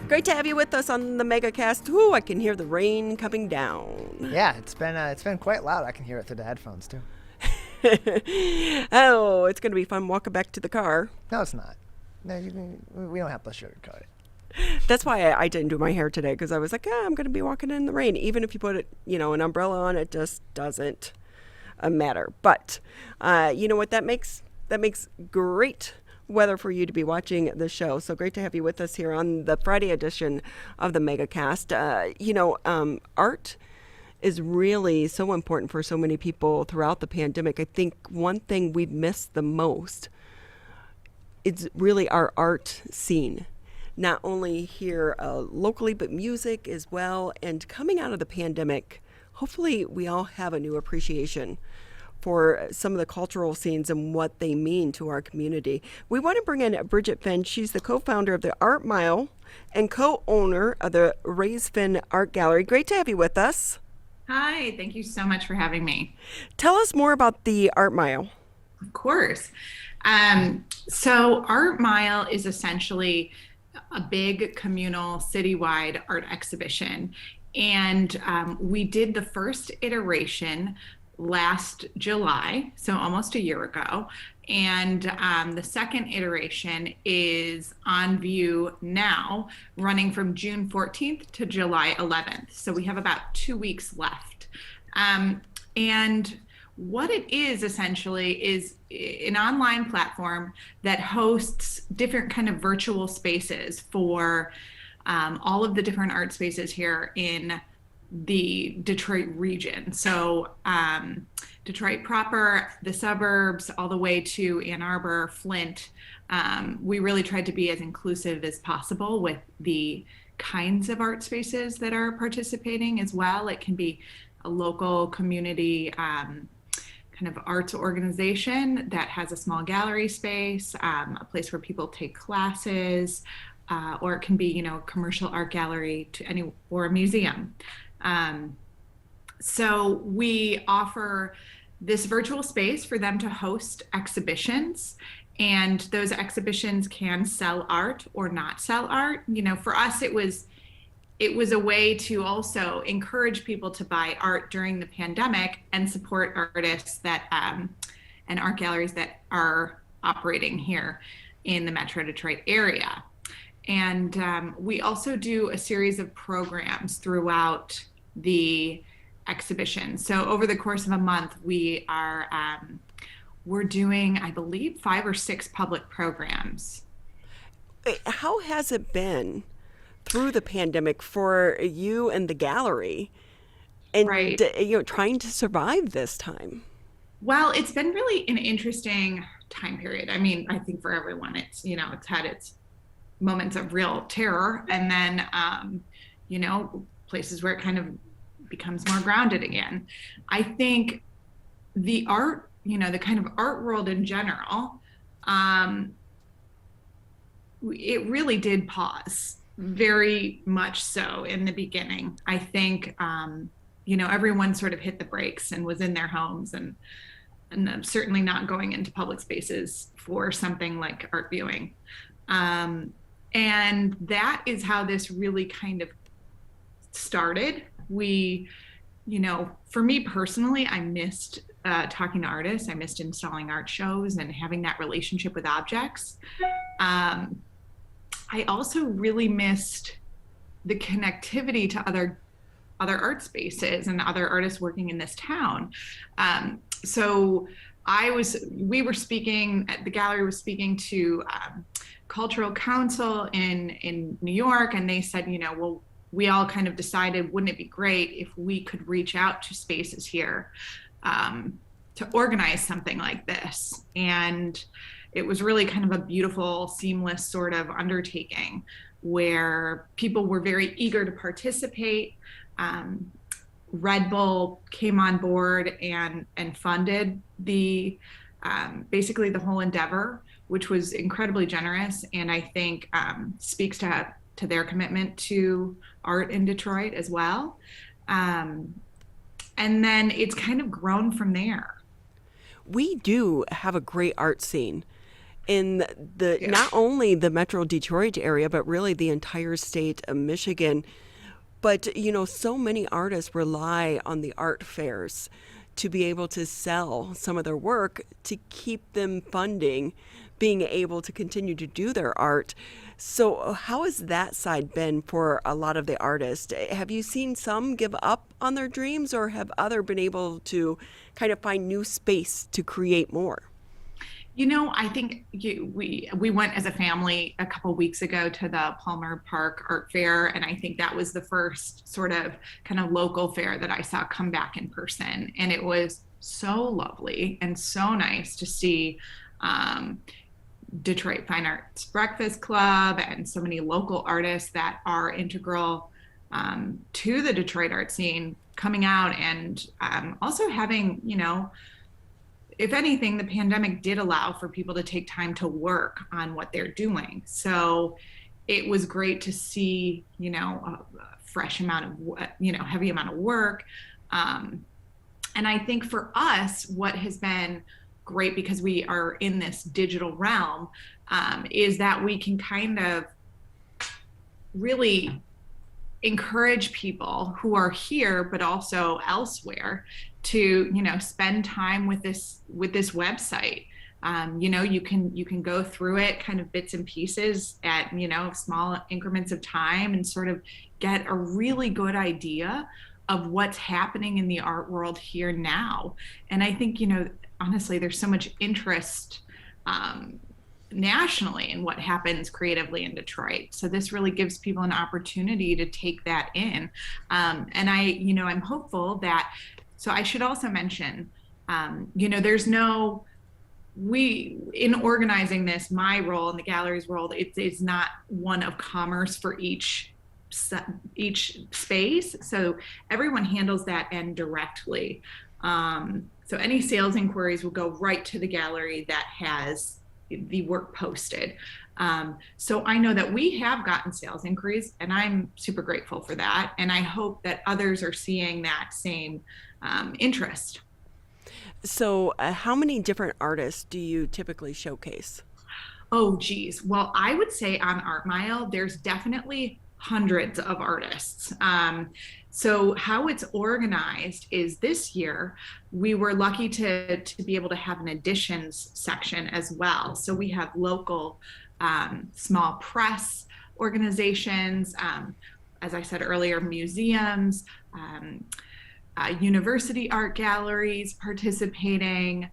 Great to have you with us on the Megacast. Ooh, I can hear the rain coming down. Yeah, it's been quite loud. I can hear it through the headphones too. Oh, it's going to be fun walking back to the car. No, it's not. No, we don't have to sugarcoat it. That's why I didn't do my hair today, because I was like, I'm going to be walking in the rain. Even if you put an umbrella on, it just doesn't matter. But you know what? That makes great weather for you to be watching the show. So great to have you with us here on the Friday edition of the Megacast. Art is really so important for so many people throughout the pandemic. I think one thing we've missed the most is really our art scene. Not only here locally, but music as well. And coming out of the pandemic, hopefully we all have a new appreciation for some of the cultural scenes and what they mean to our community. We want to bring in Bridget Finn. She's the co-founder of the Art Mile and co-owner of the Raise Finn Art Gallery. Great to have you with us. Hi, thank you so much for having me. Tell us more about the Art Mile. Of course. So Art Mile is essentially a big communal citywide art exhibition. And we did the first iteration last July, so almost a year ago. And the second iteration is on view now, running from June 14th to July 11th. So we have about 2 weeks left. And what it is essentially is an online platform that hosts different kind of virtual spaces for all of the different art spaces here in the Detroit region. So Detroit proper, the suburbs, all the way to Ann Arbor, Flint. We really tried to be as inclusive as possible with the kinds of art spaces that are participating as well. It can be a local community kind of arts organization that has a small gallery space, a place where people take classes, or it can be, a commercial art gallery or a museum. So we offer this virtual space for them to host exhibitions, and those exhibitions can sell art or not sell art. For us, it was a way to also encourage people to buy art during the pandemic and support artists that and art galleries that are operating here in the Metro Detroit area. And we also do a series of programs throughout the exhibition. So over the course of a month, we're doing, I believe, 5 or 6 public programs. How has it been through the pandemic for you and the gallery, and trying to survive this time? Well, it's been really an interesting time period. I mean, I think for everyone, it's it's had its moments of real terror, and then places where it kind of becomes more grounded again. I think the art, the kind of art world in general, it really did pause. Very much so in the beginning. I think, everyone sort of hit the brakes and was in their homes and certainly not going into public spaces for something like art viewing. And that is how this really kind of started. We, for me personally, I missed talking to artists. I missed installing art shows and having that relationship with objects. I also really missed the connectivity to other art spaces and other artists working in this town. So we were speaking, the gallery was speaking to Cultural Council in New York, and they said, well, we all kind of decided, wouldn't it be great if we could reach out to spaces here to organize something like this? And it was really kind of a beautiful, seamless sort of undertaking where people were very eager to participate. Red Bull came on board and funded the basically the whole endeavor, which was incredibly generous, and I think speaks to their commitment to art in Detroit as well. And then it's kind of grown from there. We do have a great art scene in not only the Metro Detroit area, but really the entire state of Michigan. But, so many artists rely on the art fairs to be able to sell some of their work to keep them funding, being able to continue to do their art. So how has that side been for a lot of the artists? Have you seen some give up on their dreams, or have others been able to kind of find new space to create more? I think we went as a family a couple weeks ago to the Palmer Park Art Fair, and I think that was the first sort of kind of local fair that I saw come back in person. And it was so lovely and so nice to see Detroit Fine Arts Breakfast Club and so many local artists that are integral to the Detroit art scene coming out, and also having, if anything, the pandemic did allow for people to take time to work on what they're doing. So it was great to see, a fresh amount of, heavy amount of work. And I think for us, what has been great, because we are in this digital realm, is that we can kind of really encourage people who are here but also elsewhere to spend time with this website. You can go through it kind of bits and pieces at small increments of time and sort of get a really good idea of what's happening in the art world here now. And I think honestly, there's so much interest nationally in what happens creatively in Detroit. So this really gives people an opportunity to take that in. And I'm hopeful that, so I should also mention, there's no, in organizing this, my role in the gallery's role, it's not one of commerce for each space. So everyone handles that end directly. So any sales inquiries will go right to the gallery that has the work posted. So I know that we have gotten sales inquiries, and I'm super grateful for that. And I hope that others are seeing that same interest. So how many different artists do you typically showcase? Oh, geez. Well, I would say on Art Mile, there's definitely hundreds of artists. So how it's organized is this year, we were lucky to be able to have an additions section as well. So we have local small press organizations, as I said earlier, museums, university art galleries participating,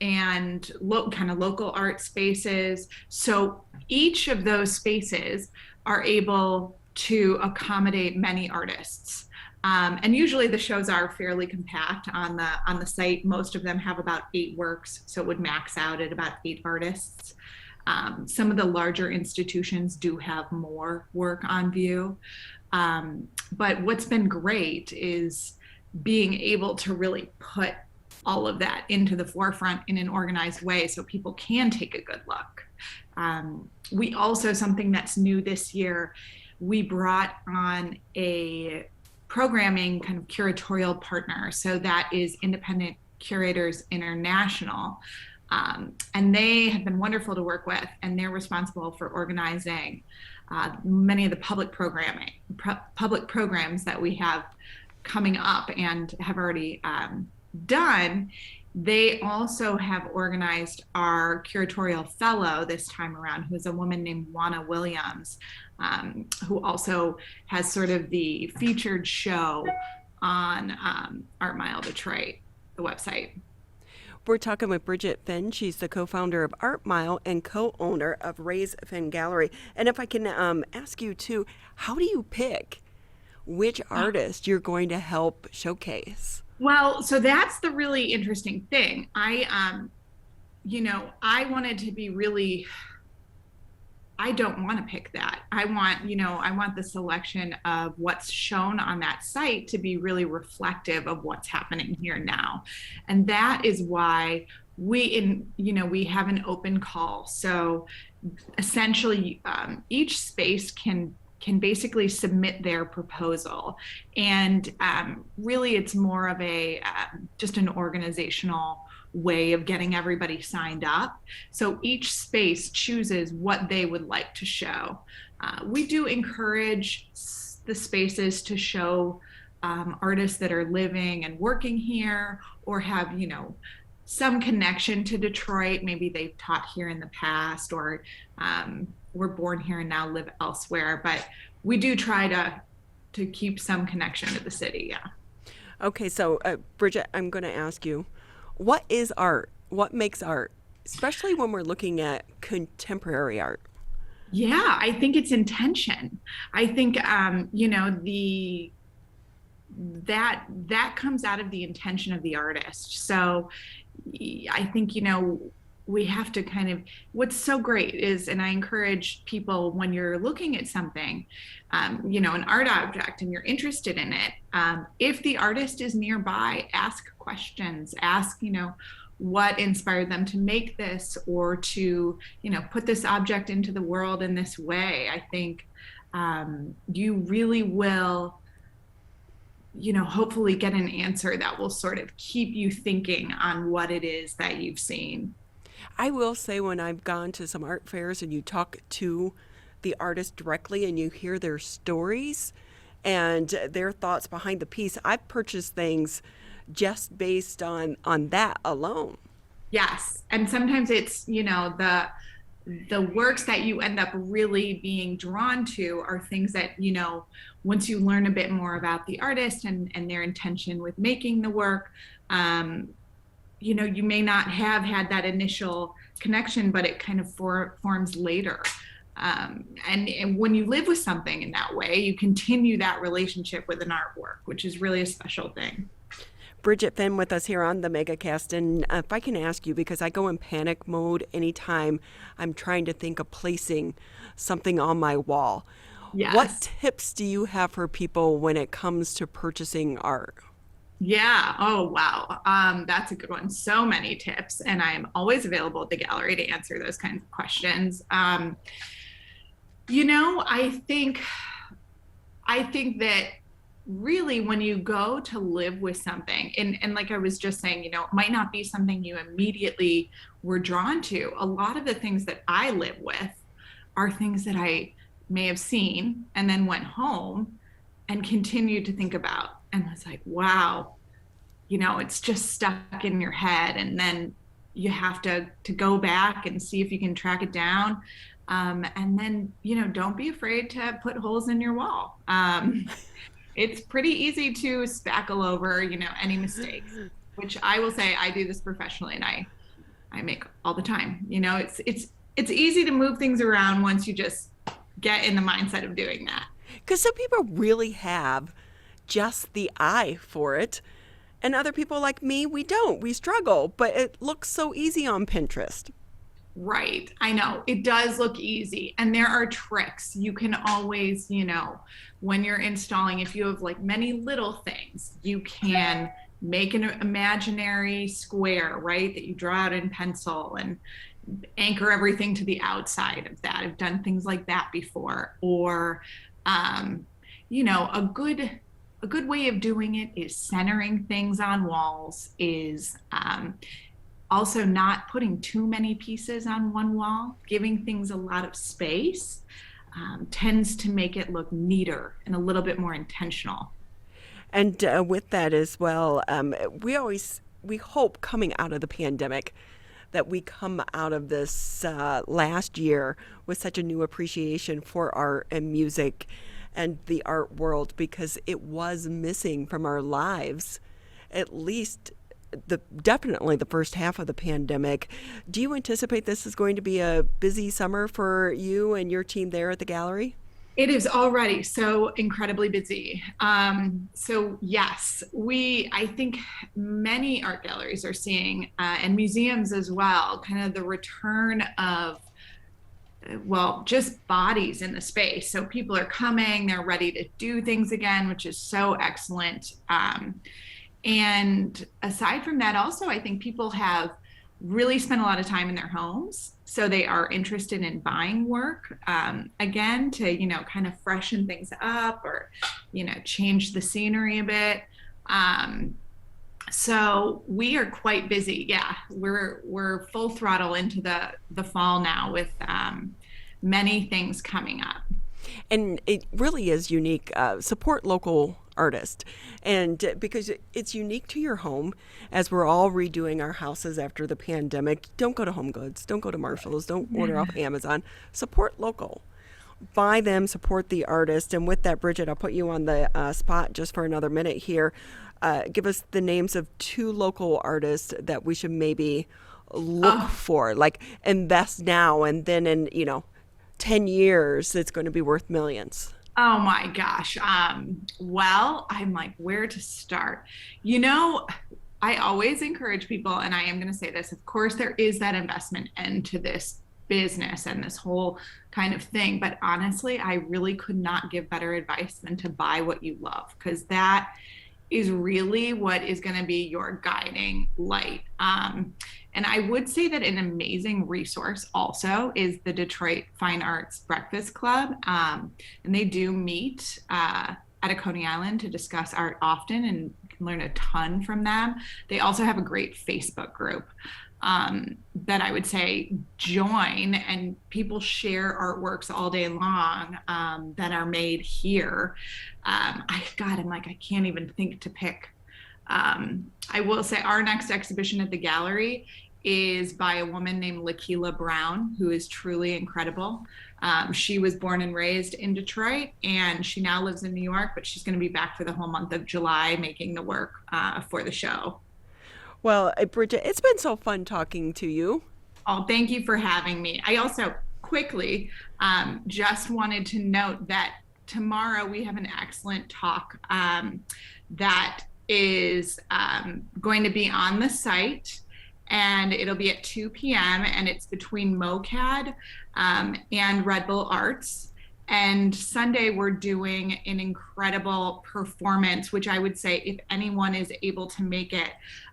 and kind of local art spaces. So each of those spaces are able to accommodate many artists. And usually the shows are fairly compact on the site. Most of them have about 8 works, so it would max out at about 8 artists. Some of the larger institutions do have more work on view. But what's been great is being able to really put all of that into the forefront in an organized way so people can take a good look. We also, something that's new this year, we brought on a programming kind of curatorial partner. So that is Independent Curators International. And they have been wonderful to work with, and they're responsible for organizing many of the public programs that we have coming up and have already done. They also have organized our curatorial fellow this time around, who is a woman named Juana Williams, who also has sort of the featured show on Art Mile Detroit, the website. We're talking with Bridget Finn. She's the co-founder of Art Mile and co-owner of Raise Finn Gallery. And if I can ask you too, how do you pick which artist you're going to help showcase? Well, so that's the really interesting thing. I wanted to be really, I don't want to pick that. I want the selection of what's shown on that site to be really reflective of what's happening here now. And that is why we have an open call. So essentially each space can basically submit their proposal. And really it's more of a just an organizational way of getting everybody signed up. So each space chooses what they would like to show. We do encourage the spaces to show artists that are living and working here or have, some connection to Detroit. Maybe they've taught here in the past or were born here and now live elsewhere. But we do try to keep some connection to the city, yeah. Okay, so Bridget, I'm going to ask you, what is art? What makes art, especially when we're looking at contemporary art? Yeah, I think it's intention. I think, that comes out of the intention of the artist. So I think, we have to what's so great is, and I encourage people when you're looking at something, an art object and you're interested in it, if the artist is nearby, ask questions, ask, what inspired them to make this or to, put this object into the world in this way. I think you really will, hopefully get an answer that will sort of keep you thinking on what it is that you've seen. I will say when I've gone to some art fairs and you talk to the artist directly and you hear their stories and their thoughts behind the piece, I've purchased things just based on that alone. Yes. And sometimes it's, the works that you end up really being drawn to are things that, once you learn a bit more about the artist and their intention with making the work, you may not have had that initial connection, but it kind of forms later. And when you live with something in that way, you continue that relationship with an artwork, which is really a special thing. Bridget Finn with us here on the Megacast. And if I can ask you, because I go in panic mode anytime I'm trying to think of placing something on my wall. Yes. What tips do you have for people when it comes to purchasing art? Yeah. Oh, wow. That's a good one. So many tips. And I am always available at the gallery to answer those kinds of questions. I think that really when you go to live with something, and like I was just saying, it might not be something you immediately were drawn to. A lot of the things that I live with are things that I may have seen and then went home and continued to think about. And I was like, wow, it's just stuck in your head. And then you have to go back and see if you can track it down. And then, don't be afraid to put holes in your wall. It's pretty easy to spackle over, any mistakes, which I will say I do this professionally and I make all the time. It's easy to move things around once you just get in the mindset of doing that. Because some people really have just the eye for it. And other people like me, we don't. We struggle, but it looks so easy on Pinterest. Right. I know. It does look easy. And there are tricks. You can always, when you're installing, if you have like many little things, you can make an imaginary square, right, that you draw out in pencil and anchor everything to the outside of that. I've done things like that before. Or, a good way of doing it is centering things on walls, is Also, not putting too many pieces on one wall, giving things a lot of space tends to make it look neater and a little bit more intentional. And with that as well, we hope coming out of the pandemic that we come out of this last year with such a new appreciation for art and music and the art world, because it was missing from our lives, at least definitely the first half of the pandemic. Do you anticipate this is going to be a busy summer for you and your team there at the gallery? It is already so incredibly busy. So yes, I think many art galleries are seeing, and museums as well, kind of the return of, well, just bodies in the space. So people are coming, they're ready to do things again, which is so excellent. And aside from that, also, I think people have really spent a lot of time in their homes. So they are interested in buying work again to, kind of freshen things up or, change the scenery a bit. So we are quite busy. Yeah, we're full throttle into the fall now with many things coming up. And it really is unique. Support local artists, and because it's unique to your home, as we're all redoing our houses after the pandemic. Don't go to Home Goods, don't go to Marshalls, don't order off Amazon. Support local, buy them, support the artist. And with that, Bridget, I'll put you on the spot just for another minute here. Give us the names of 2 local artists that we should maybe look for, like invest now, and then in 10 years it's going to be worth millions. Oh my gosh. Well, I'm like, where to start? I always encourage people, and I am going to say this, of course, there is that investment into this business and this whole kind of thing. But honestly, I really could not give better advice than to buy what you love, because that is really what is going to be your guiding light. And I would say that an amazing resource also is the Detroit Fine Arts Breakfast Club. And they do meet at a Coney Island to discuss art often, and you can learn a ton from them. They also have a great Facebook group that I would say join, and people share artworks all day long that are made here. I'm like, I can't even think to pick. I will say our next exhibition at the gallery is by a woman named Lakila Brown, who is truly incredible. She was born and raised in Detroit, and she now lives in New York, but she's going to be back for the whole month of July making the work for the show. Well, Bridget, it's been so fun talking to you. Oh, thank you for having me. I also quickly just wanted to note that tomorrow we have an excellent talk that is going to be on the site, and it'll be at 2 p.m. and it's between MoCAD and Red Bull Arts. And Sunday we're doing an incredible performance, which I would say if anyone is able to make it,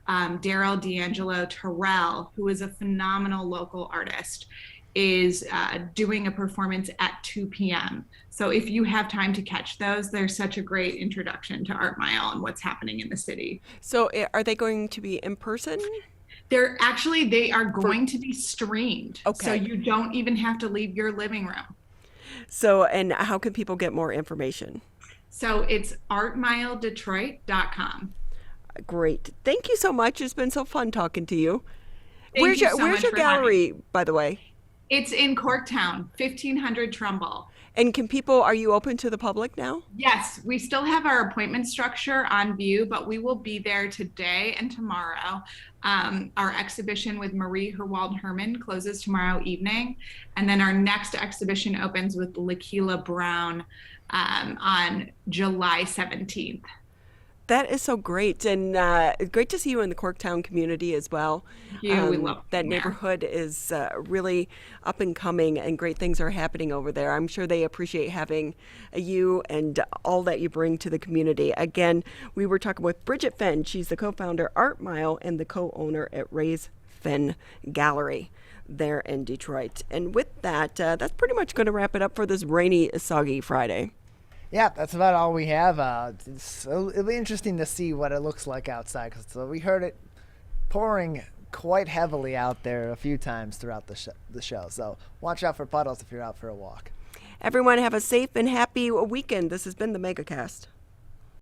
Daryl D'Angelo Terrell, who is a phenomenal local artist, is doing a performance at 2 p.m. So if you have time to catch those, they're such a great introduction to Art Mile and what's happening in the city. So are they going to be in person? They are going to be streamed. Okay. So you don't even have to leave your living room. So, and how can people get more information? So it's artmiledetroit.com. Great. Thank you so much. It's been so fun talking to you. Where's your gallery, by the way? It's in Corktown, 1500 Trumbull. And are you open to the public now? Yes, we still have our appointment structure on view, but we will be there today and tomorrow. Our exhibition with Marie Herwald Herman closes tomorrow evening. And then our next exhibition opens with Lakila Brown on July 17th. That is so great, and great to see you in the Corktown community as well. We love that neighborhood is really up and coming, and great things are happening over there. I'm sure they appreciate having you and all that you bring to the community. Again, we were talking with Bridget Fenn. She's the co-founder Art Mile and the co-owner at Ray's Fenn Gallery there in Detroit. And with that, that's pretty much going to wrap it up for this rainy, soggy Friday. Yeah, that's about all we have. It'll be interesting to see what it looks like outside, because we heard it pouring quite heavily out there a few times throughout the show. So watch out for puddles if you're out for a walk. Everyone have a safe and happy weekend. This has been the Megacast.